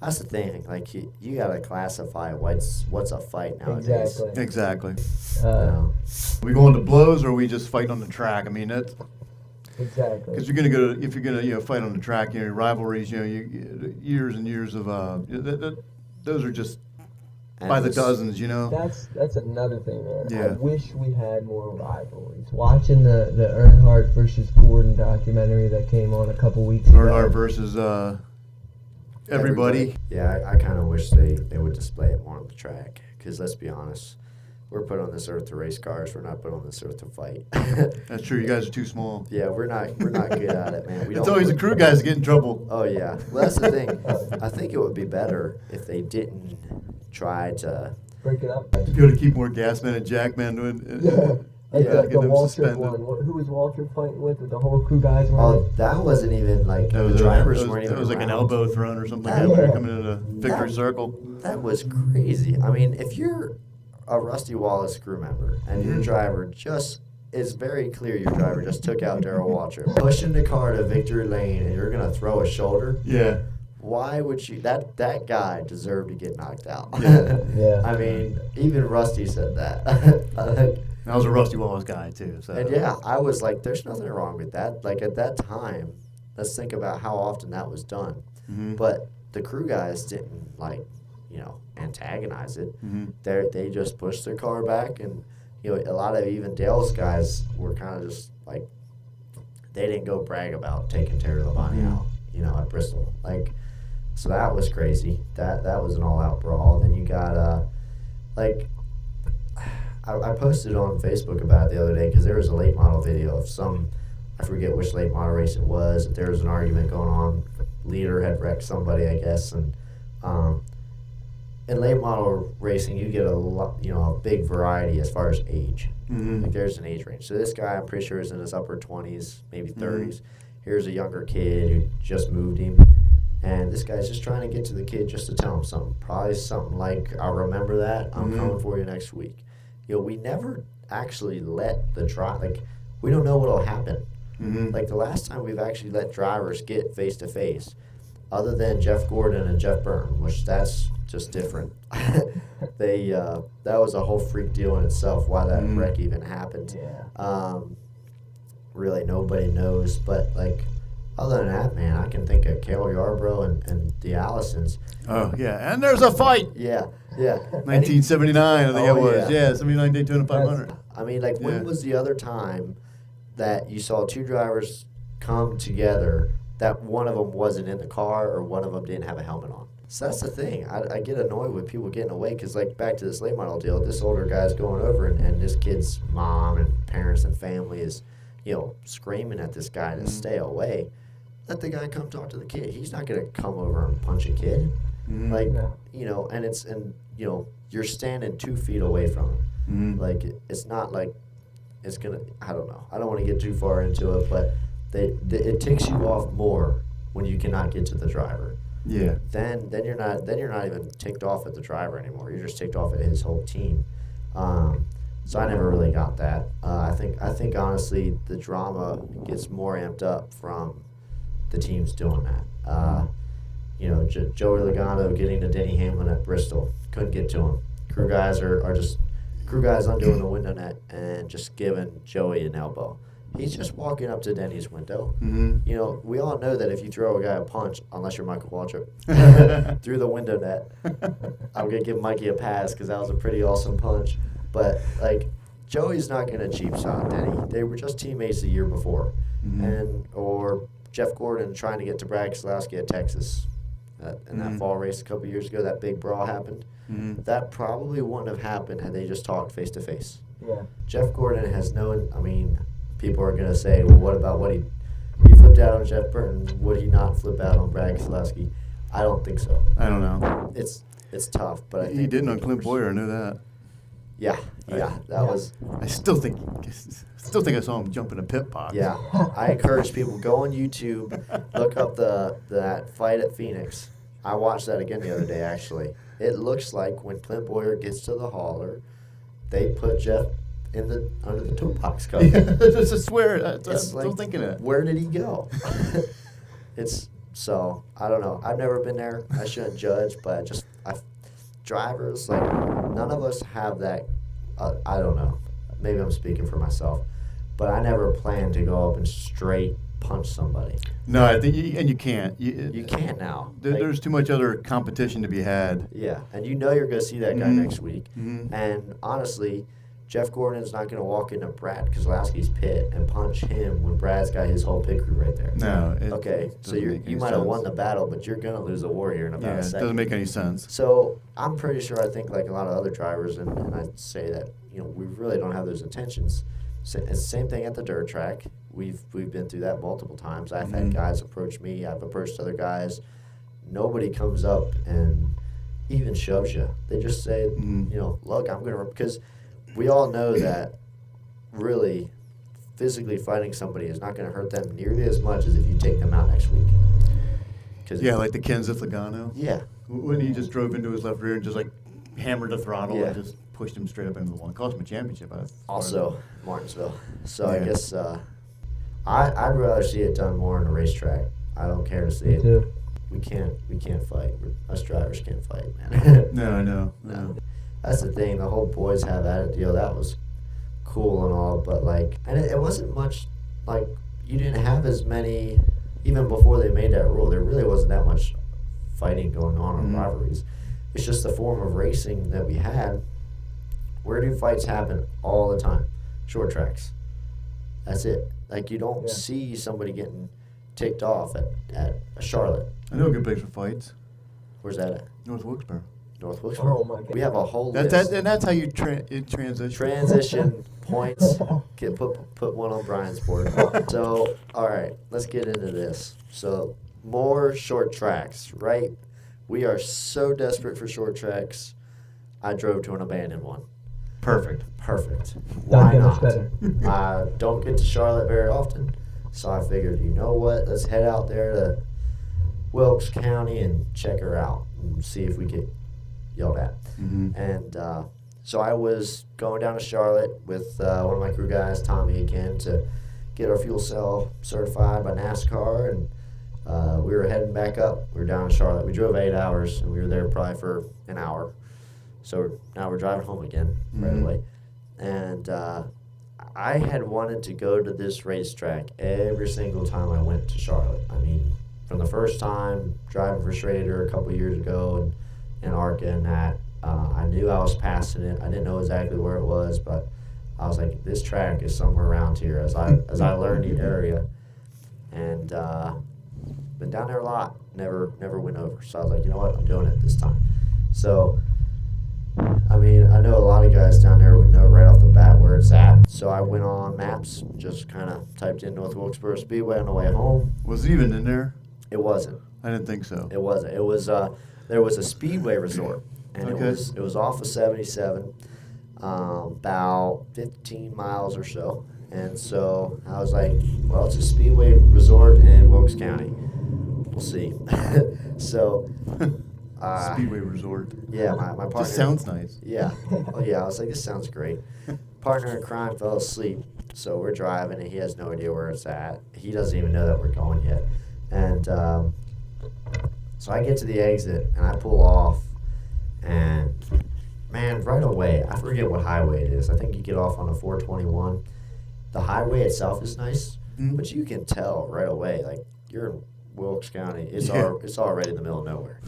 S2: That's the thing. Like you gotta classify what's a fight nowadays.
S1: Exactly.
S3: Exactly.
S2: You know?
S3: We going to blows or we just fight on the track? I mean, that's
S1: Exactly.
S3: because you're gonna if you're gonna fight on the track, rivalries, years and years of those are just
S2: And
S3: by the
S2: it's-
S3: dozens,
S1: That's another thing, man. I
S3: Yeah.
S1: wish we had more rivalries. Watching the Earnhardt versus Gordon documentary that came on a couple weeks ago.
S3: Earnhardt versus everybody.
S2: Yeah, I kind of wish they would display it more on the track. Because let's be honest, we're put on this earth to race cars. We're not put on this earth to fight.
S3: That's true. You guys are too small.
S2: Yeah, we're not good at it, man.
S3: It's always the crew guys that get in trouble.
S2: Oh yeah, well that's the thing. I think it would be better if they didn't try to.
S1: Break it up.
S3: To be able to keep more gas men and jack men doing.
S1: Like
S2: Yeah,
S1: the
S3: get them
S1: Waltrip
S3: suspended.
S1: one. Who was Waltrip fighting with? The whole crew guys were on
S2: Oh,
S1: it?
S2: that wasn't even like
S3: That
S2: the
S3: was,
S2: drivers weren't even.
S3: that was like an
S2: around.
S3: elbow thrown or something like
S2: That-
S3: that. When you're coming into the victory
S2: That-
S3: circle.
S2: That was crazy. I mean, if you're a Rusty Wallace crew member and your driver just it's very clear your driver just took out Darrell Waltrip, pushing the car to victory lane, and you're gonna throw a shoulder.
S3: Yeah.
S2: Why would you? That guy deserved to get knocked out.
S3: Yeah.
S1: Yeah.
S2: I mean, even Rusty said that.
S3: I was a Rusty Wallace guy too. So.
S2: And yeah, I was like, there's nothing wrong with that. Like at that time, let's think about how often that was done.
S3: Mhm.
S2: But the crew guys didn't antagonize it.
S3: Mhm.
S2: They just pushed their car back, and a lot of even Dale's guys were kind of just like they didn't go brag about taking Terry Labonte out. at Bristol. Like, so that was crazy. That was an all-out brawl. Then you got I posted on Facebook about it the other day because there was a late model video of I forget which late model race it was. There was an argument going on. Leader had wrecked somebody, I guess, and in late model racing, you get a big variety as far as age.
S3: Mm-hmm.
S2: Like, there's an age range. So this guy, I'm pretty sure, is in his upper 20s, maybe 30s. Here's a younger kid who just moved him, and this guy's just trying to get to the kid just to tell him something. Probably something like, "I'll remember that. I'm coming for you next week." We never actually let the drive. Like, we don't know what'll happen.
S3: Mm-hmm.
S2: Like, the last time we've actually let drivers get face to face, other than Jeff Gordon and Jeff Burton, which that's just different. That was a whole freak deal in itself. Why that wreck even happened, really nobody knows. But like, other than that, man, I can think of Cale Yarbrough and the Allisons.
S3: Oh yeah, and there's a fight.
S2: Yeah.
S3: 1979, I think it was. Yeah, 79 Daytona 500.
S2: I mean, like, when was the other time that you saw two drivers come together that one of them wasn't in the car or one of them didn't have a helmet on? So that's the thing. I get annoyed with people getting away because, like, back to this late model deal, this older guy's going over and this kid's mom and parents and family is, screaming at this guy to stay away. Let the guy come talk to the kid. He's not going to come over and punch a kid. Like, you're standing 2 feet away from him. Like, it's not like it's going to, I don't know. I don't want to get too far into it, but it ticks you off more when you cannot get to the driver.
S3: Yeah.
S2: Then you're not even ticked off at the driver anymore. You're just ticked off at his whole team. So I never really got that. I think honestly the drama gets more amped up from the teams doing that. Joey Logano getting to Denny Hamlin at Bristol, couldn't get to him. Crew guys undoing the window net and just giving Joey an elbow. He's just walking up to Denny's window. We all know that if you throw a guy a punch, unless you're Michael Waltrip, through the window net, I'm going to give Mikey a pass because that was a pretty awesome punch. But, like, Joey's not going to cheap shot Denny. They were just teammates the year before. Or Jeff Gordon trying to get to Brad Keselowski at Texas. In that fall race a couple years ago, that big brawl happened. That probably wouldn't have happened had they just talked face to face. Jeff Gordon has people are going to say, well, what about what he flipped out on Jeff Burton? Would he not flip out on Brad Keselowski? I don't think so.
S3: I don't know.
S2: It's tough, but I think
S3: he didn't on Clint Boyer. I knew that.
S2: Yeah, that was.
S3: I still think I saw him jump in a pit box.
S2: Yeah, I encourage people, go on YouTube, look up that fight at Phoenix. I watched that again the other day, actually. It looks like when Clint Boyer gets to the hauler, they put Jeff under the toolbox cover.
S3: I swear, I'm still thinking it.
S2: Where did he go? So I don't know. I've never been there. I shouldn't judge, but drivers, like, none of us have that. I don't know. Maybe I'm speaking for myself, but I never planned to go up and straight punch somebody.
S3: No, I think you can't.
S2: You can't now.
S3: There's too much other competition to be had.
S2: Yeah, and you're going to see that guy next week. And honestly, Jeff Gordon's not going to walk into Brad Keselowski's pit and punch him when Brad's got his whole pit crew right there.
S3: No.
S2: Okay, so you might have won the battle, but you're going to lose a war here in about a second.
S3: It doesn't make any sense.
S2: So I'm pretty sure, I think like a lot of other drivers, and I'd say that, we really don't have those intentions. So it's the same thing at the dirt track. We've been through that multiple times. I've had guys approach me. I've approached other guys. Nobody comes up and even shoves you. They just say, look, I'm going to, because we all know that really physically fighting somebody is not going to hurt them nearly as much as if you take them out next week.
S3: Like the Kenseth Logano.
S2: Yeah.
S3: When he just drove into his left rear and just like hammered the throttle and just pushed him straight up into the wall. Cost him a championship.
S2: Also, Martinsville. So I guess I'd rather see it done more on the racetrack. I don't care to see it.
S1: Too.
S2: We can't fight. Us drivers can't fight, man.
S3: No.
S2: That's the thing. The whole boys have at it deal. That was cool and all, but like, and it wasn't much. Like, you didn't have as many, even before they made that rule. There really wasn't that much fighting going on rivalries. It's just the form of racing that we had. Where do fights happen all the time? Short tracks. That's it. Like, you don't see somebody getting ticked off at Charlotte.
S3: I know a good place for fights.
S2: Where's that at?
S3: North Wilkesboro.
S2: North Wilkesboro.
S1: Oh my God.
S2: We have a whole list.
S3: And that's how you transition.
S2: Transition points. Put one on Brian's board. So, all right, let's get into this. So, more short tracks, right? We are so desperate for short tracks. I drove to an abandoned one.
S3: Perfect.
S2: Why
S1: Not
S2: not?
S1: better.
S2: I don't get to Charlotte very often, so I figured, you know what? Let's head out there to Wilkes County and check her out and see if we get yelled at.
S3: Mm-hmm.
S2: And so I was going down to Charlotte with one of my crew guys, Tommy, again, to get our fuel cell certified by NASCAR. And we were heading back up. We were down in Charlotte. We drove 8 hours, and we were there probably for an hour. So now we're driving home again right away. And I had wanted to go to this racetrack every single time I went to Charlotte. I mean, from the first time driving for Schrader a couple years ago in ARCA and that, I knew I was passing it. I didn't know exactly where it was, but I was like, this track is somewhere around here as I learned the area. And been down there a lot, never went over. So I was like, you know what, I'm doing it this time. So, I mean, I know a lot of guys down there would know right off the bat where it's at. So I went on maps, just kind of typed in North Wilkesboro Speedway on the way home.
S3: Was it even in there?
S2: It wasn't.
S3: I didn't think so.
S2: It wasn't. It was there was a speedway resort, and
S3: Okay.
S2: it was off of 77, about 15 miles or so. And so I was like, well, it's a speedway resort in Wilkes County. We'll see. So
S3: Speedway Resort.
S2: yeah, my partner.
S3: Just sounds nice.
S2: Yeah. Oh yeah, I was like, this sounds great. Partner in crime fell asleep, so we're driving, and he has no idea where it's at. He doesn't even know that we're going yet. And so I get to the exit, and I pull off, and man, right away, I forget what highway it is. I think you get off on a 421. The highway itself is nice, but you can tell right away, like, you're in Wilkes County. It's already in the middle of nowhere.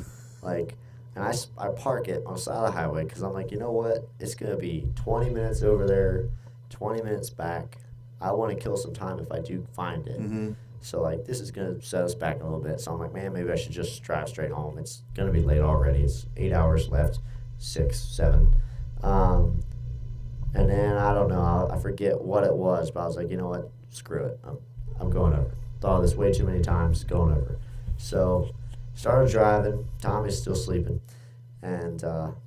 S2: Like, and I park it on the side of the highway because I'm like, you know what? It's going to be 20 minutes over there, 20 minutes back. I want to kill some time if I do find it.
S3: Mm-hmm.
S2: So, like, this is going to set us back a little bit. So I'm like, man, maybe I should just drive straight home. It's going to be late already. It's 8 hours left, 6, 7. And then, I don't know, I forget what it was, but I was like, you know what? Screw it. I'm going over. Thought of this way too many times, going over. So, started driving. Tommy's still sleeping. And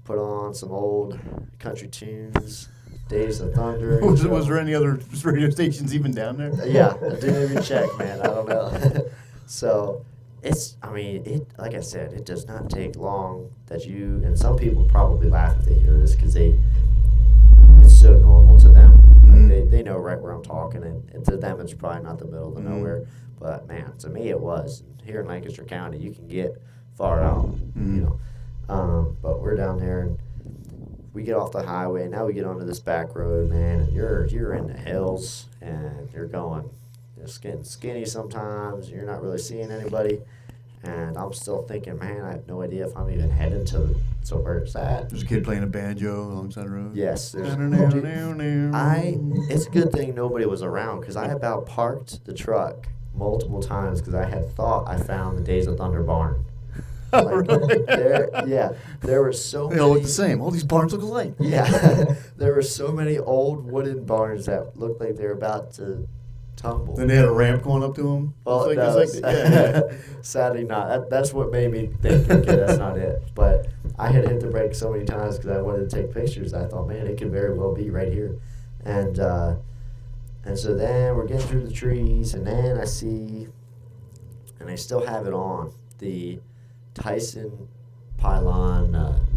S2: put on some old country tunes, Days of Thunder.
S3: Was there any other radio stations even down there?
S2: Yeah, I didn't even check, man. I don't know. So, like I said, it does not take long that you, and some people probably laugh if they hear this because it's so normal to them.
S3: Mm-hmm.
S2: Like they know right where I'm talking, and to them it's probably not the middle of nowhere. But man, to me it was. Here in Lancaster County, you can get far out, you know. But we're down there, and we get off the highway, and now we get onto this back road, man, and you're in the hills, and you're going, getting skinny sometimes. You're not really seeing anybody, and I'm still thinking, man, I have no idea if I'm even heading to where it's at.
S3: There's a kid playing a banjo alongside the road.
S2: Yes, it's a good thing nobody was around because I about parked the truck multiple times because I had thought I found the Days of Thunder barn. Like, there were so many.
S3: They all look the same. All these barns look alike.
S2: Yeah, there were so many old wooden barns that looked like they were about to tumble.
S3: Then they had a ramp going up to them.
S2: Well, sadly not. That's what made me think, okay, that's not it. But I had hit the brake so many times because I wanted to take pictures. I thought, man, it could very well be right here. And so then we're getting through the trees, and then I see, and I still have it on, the Tyson pylon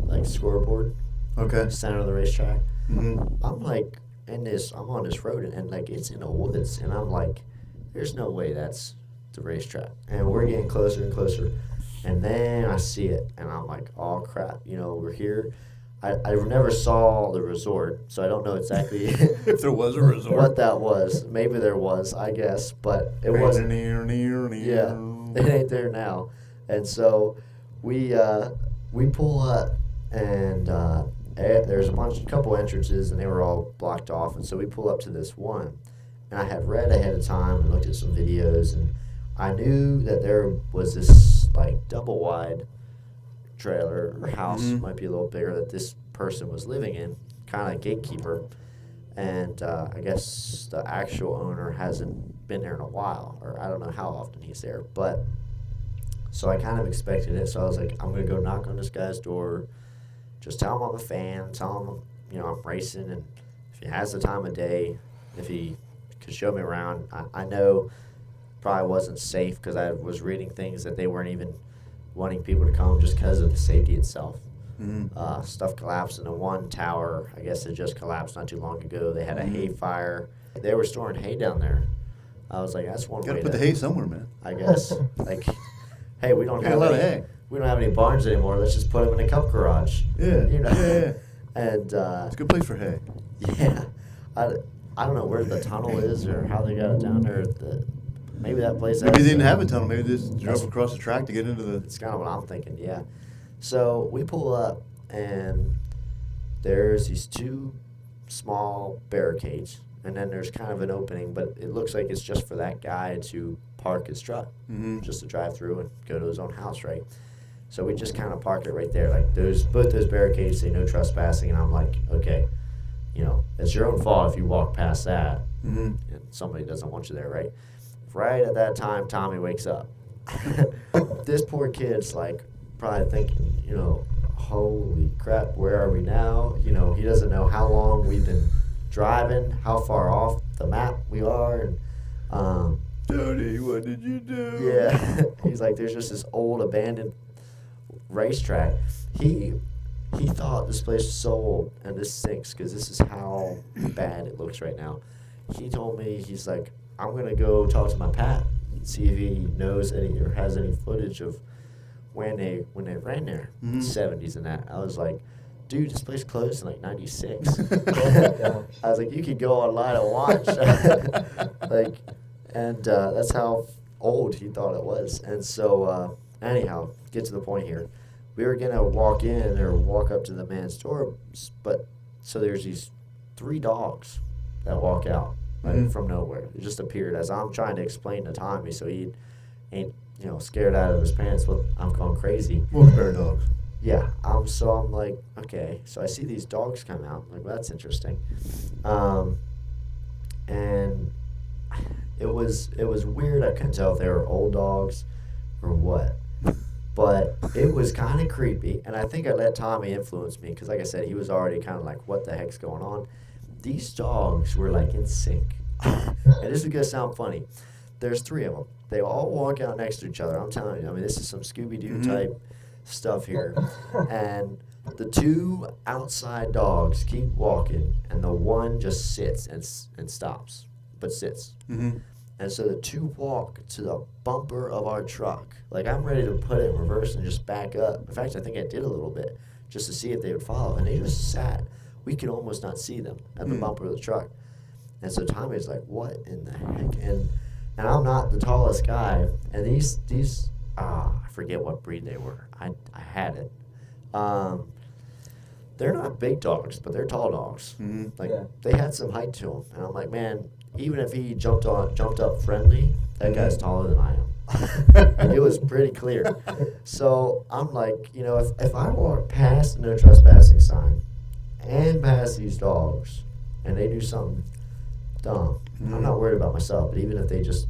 S2: like scoreboard.
S3: Okay.
S2: Center of the racetrack.
S3: Mm-hmm.
S2: I'm like, I'm on this road, and like it's in the woods, and I'm like, there's no way that's the racetrack. And we're getting closer and closer, and then I see it, and I'm like, oh crap, we're here. I never saw the resort, so I don't know exactly
S3: if there was a resort.
S2: What that was. Maybe there was, I guess, but it wasn't. Yeah, it ain't there now. And so we pull up, and there's a couple entrances, and they were all blocked off. And so we pull up to this one, and I had read ahead of time and looked at some videos, and I knew that there was this like double wide trailer or house, might be a little bigger, that this person was living in, kind of gatekeeper. And I guess the actual owner hasn't been there in a while, or I don't know how often he's there. But so I kind of expected it. So I was like, I'm going to go knock on this guy's door, just tell him I'm a fan, tell him, I'm racing, and if he has the time of day, if he could show me around. I know probably wasn't safe because I was reading things that they weren't even wanting people to come just because of the safety itself. Stuff collapsed in the one tower. I guess it just collapsed not too long ago. They had a hay fire. They were storing hay down there. I was like, that's one way.
S3: Gotta put the hay somewhere, man.
S2: I guess. Like, hey, we don't
S3: Got
S2: have
S3: a lot of
S2: any.
S3: hay.
S2: We don't have any barns anymore. Let's just put them in a cup garage.
S3: Yeah.
S2: Yeah. And
S3: It's a good place for hay.
S2: yeah, I don't know where the tunnel is or how they got it down there. Maybe that place.
S3: Maybe
S2: has
S3: they didn't
S2: a-
S3: have a tunnel. Maybe they just drove across the track to get into the.
S2: It's kind of what I'm thinking, yeah. So we pull up, and there's these two small barricades, and then there's kind of an opening, but it looks like it's just for that guy to park his truck, just to drive through and go to his own house, right? So we just kind of park it right there. Like, both those barricades say no trespassing, and I'm like, okay, it's your own fault if you walk past that, and somebody doesn't want you there, right? Right at that time, Tommy wakes up. This poor kid's like probably thinking, holy crap, where are we now? He doesn't know how long we've been driving, how far off the map we are, and
S3: Tony, what did you do?
S2: yeah, he's like, there's just this old abandoned racetrack. He thought this place was so old, and this stinks because this is how bad it looks right now. He told me, he's like, I'm gonna go talk to my Pat and see if he knows any or has any footage of when they ran there, 70s and that. I was like, dude, this place closed in like 96. I was like, you could go online and watch. That's how old he thought it was. And so, anyhow, get to the point here. We were gonna walk in or walk up to the man's door, but so there's these 3 dogs that walk out from nowhere. It just appeared as I'm trying to explain to Tommy, so he ain't scared out of his pants. Well, I'm going crazy.
S3: Wilkesboro dogs.
S2: Yeah. I'm like, okay. So I see these dogs come out. I'm like, well, that's interesting. And it was weird. I couldn't tell if they were old dogs or what. But it was kind of creepy, and I think I let Tommy influence me because, like I said, he was already kind of like, what the heck's going on? These dogs were like in sync. And this is going to sound funny. There's 3 of them. They all walk out next to each other. I'm telling you, this is some Scooby-Doo type stuff here. And the 2 outside dogs keep walking, and the one just sits and stops, but sits. And so the 2 walk to the bumper of our truck. Like, I'm ready to put it in reverse and just back up. In fact, I think I did a little bit just to see if they would follow. And they just sat. We could almost not see them at the bumper of the truck. And so Tommy's like, what in the heck? And I'm not the tallest guy. And these I forget what breed they were. I had it. They're not big dogs, but they're tall dogs. They had some height to them. And I'm like, man, even if he jumped up friendly, that guy's taller than I am. And it was pretty clear. So I'm like, if I walk past the no trespassing sign and past these dogs and they do something dumb, I'm not worried about myself. But even if they just,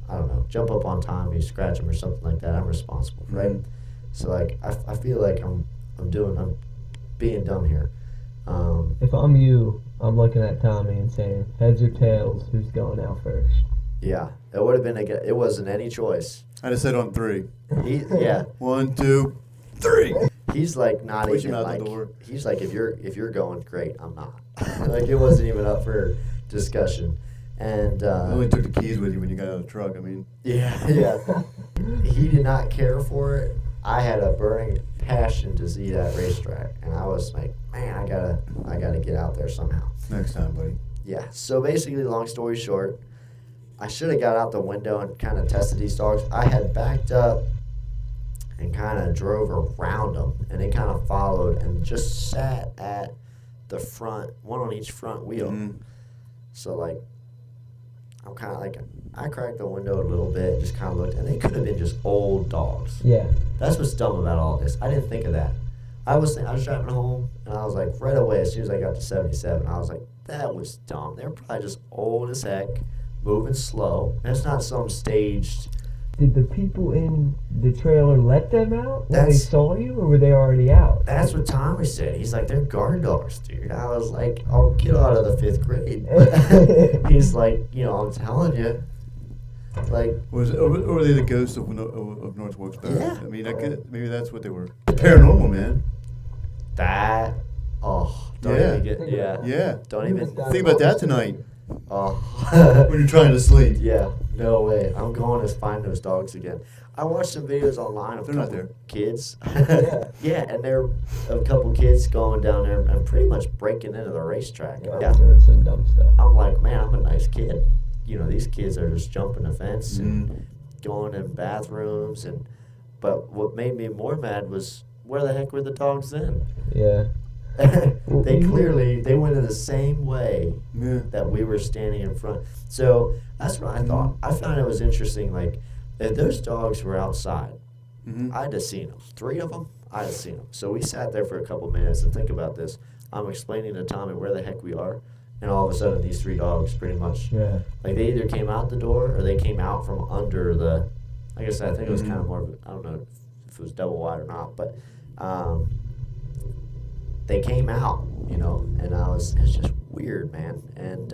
S2: I don't know, jump up on Tommy, scratch him or something like that, I'm responsible, right? So like, I feel like I'm being dumb here.
S1: If I'm you, I'm looking at Tommy and saying, heads or tails, who's going out first?
S2: Yeah, it would have been it wasn't any choice.
S3: I just said on 3.
S2: Yeah.
S3: 1, 2, 3.
S2: He's like not
S3: Push him
S2: even
S3: out the
S2: like
S3: door.
S2: he's like, if you're going, great, I'm not. Like, it wasn't even up for discussion. And
S3: I only took the keys with you when you got out of the truck.
S2: yeah. He did not care for it. I had a burning passion to see that racetrack, and I was like, man, I gotta get out there somehow.
S3: Next time, buddy.
S2: Yeah. So basically, long story short, I should have got out the window and kind of tested these dogs. I had backed up and kind of drove around them, and they kind of followed and just sat at the front, one on each front wheel. So like, I'm kind of like, I cracked the window a little bit, just kind of looked, and they could have been just old dogs.
S1: Yeah.
S2: That's what's dumb about all this. I didn't think of that. I was driving home, and I was like, right away, as soon as I got to 77, I was like, that was dumb. They're probably just old as heck, moving slow. And it's not some staged.
S1: Did the people in the trailer let them out when they
S2: That's-
S1: saw you, or were they already out?
S2: That's what Tommy said. He's like, they're guard dogs, dude. I was like, I'll get out of the 5th grade. He's like, I'm telling you. Like,
S3: Or were they the ghosts of North Wilkesboro?
S2: Yeah.
S3: I mean, maybe that's what they were. Paranormal, man.
S2: that, don't
S3: Yeah.
S2: even get, yeah.
S3: Yeah.
S2: Don't even,
S3: Think about that tonight
S2: oh.
S3: when you're trying to sleep.
S2: Yeah, no way. I'm going to find those dogs again. I watched some videos online of
S3: They're not
S2: couple
S3: there.
S2: kids.
S1: Yeah.
S2: Yeah, and there a couple kids going down there and pretty much breaking into the racetrack. Yeah.
S1: Doing some dumb stuff.
S2: I'm like, man, I'm a nice kid. These kids are just jumping the fence
S3: Mhm.
S2: and going in bathrooms but what made me more mad was where the heck were the dogs then?
S1: Yeah.
S2: They went in the same way
S3: Yeah.
S2: that we were standing in front. So that's what I thought. I found it was interesting. Like, if those dogs were outside,
S3: Mhm.
S2: I'd have seen them. 3 of them, I'd have seen them. So we sat there for a couple minutes and think about this. I'm explaining to Tommy where the heck we are, and all of a sudden these 3 dogs pretty much,
S1: Yeah.
S2: like, they either came out the door or they came out from under the. I guess I think it was
S3: Mhm.
S2: kind of more of I don't know if it was double wide or not, but they came out, and it's just weird, man. And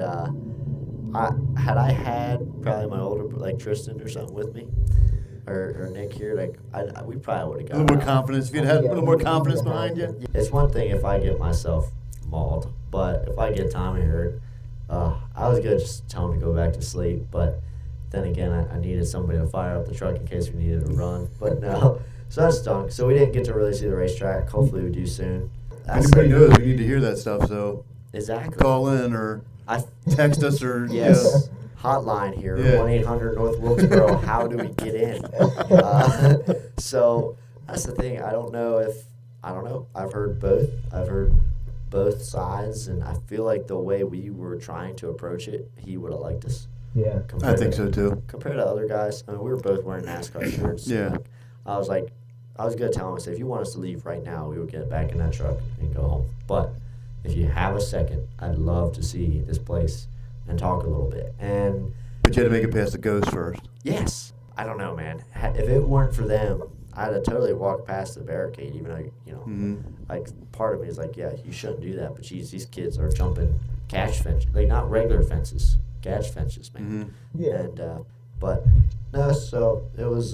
S2: I had probably my older, like Tristan or something with me, or Nick here, like we probably would have
S3: A
S2: got
S3: little more
S2: out.
S3: confidence. If you'd had a little more confidence behind you.
S2: It's one thing if I get myself mauled, but if I get Tommy hurt, I was gonna just tell him to go back to sleep, but then again, I needed somebody to fire up the truck in case we needed to run. But no, so that stunk. So we didn't get to really see the racetrack. Hopefully we do soon.
S3: Anybody knows we need to hear that stuff, so
S2: Exactly.
S3: call in or
S2: I
S3: text us or
S2: Yes. Hotline here,
S3: Yeah.
S2: 1-800 North Wilkesboro. How do we get in? So that's the thing. I don't know. I've heard both. I've heard both sides, and I feel like the way we were trying to approach it, he would have liked us.
S1: Yeah.
S3: I think so too.
S2: Compared to other guys, I mean, we were both wearing NASCAR shirts.
S3: Yeah.
S2: I was gonna tell him, I said, if you want us to leave right now, we would get back in that truck and go home. But if you have a second, I'd love to see this place and talk a little bit. And
S3: But you had to make it past the ghost first.
S2: yes, I don't know, man. If it weren't for them, I'd have totally walked past the barricade. Even though,
S3: Mhm.
S2: like part of me is like, yeah, you shouldn't do that. But geez, these kids are jumping catch fences, like not regular fences, catch fences, man.
S3: Mhm.
S1: Yeah.
S2: And but no, so it was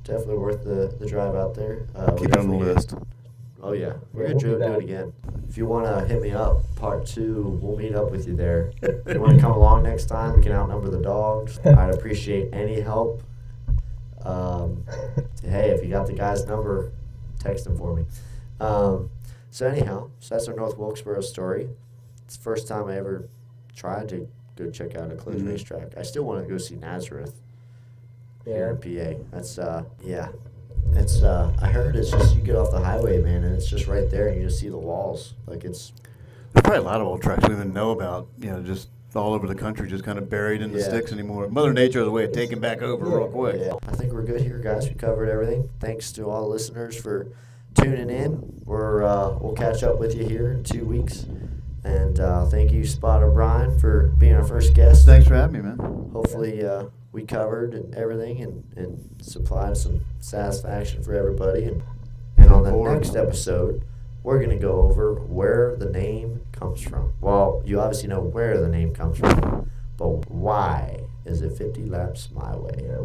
S2: definitely worth the drive out there.
S3: Keep it on the
S2: definitely-
S3: list.
S2: Oh yeah, we're
S1: Yeah,
S2: gonna
S1: we'll
S2: do
S1: be
S2: it
S1: back.
S2: again. If you want to hit me up, part 2, we'll meet up with you there. If you want to come along next time, we can outnumber the dogs. I'd appreciate any help. Hey, if you got the guy's number, text him for me. So anyhow, so that's our North Wilkesboro story. It's the first time I ever tried to go check out a closed
S3: Mhm.
S2: racetrack. I still want to go see Nazareth here
S1: Yeah.
S2: in PA. That's yeah. It's I heard it's just you get off the highway, man, and it's just right there, and you just see the walls. Like it's
S3: There's probably a lot of old tracks we don't even know about, just all over the country, just kind of buried in the
S2: Yeah.
S3: sticks anymore. Mother Nature has a way of taking back over real quick.
S2: yeah. I think we're good here, guys. We covered everything. Thanks to all the listeners for tuning in. We'll catch up with you here in 2 weeks, and thank you, Spot O'Brien, for being our first guest.
S3: Thanks for having me, man.
S2: Hopefully we covered and everything and supplied some satisfaction for everybody. And on the
S3: Forward.
S2: next episode, we're going to go over where the name comes from. Well, you obviously know where the name comes from, but why is it 50 laps my way?
S1: Yeah.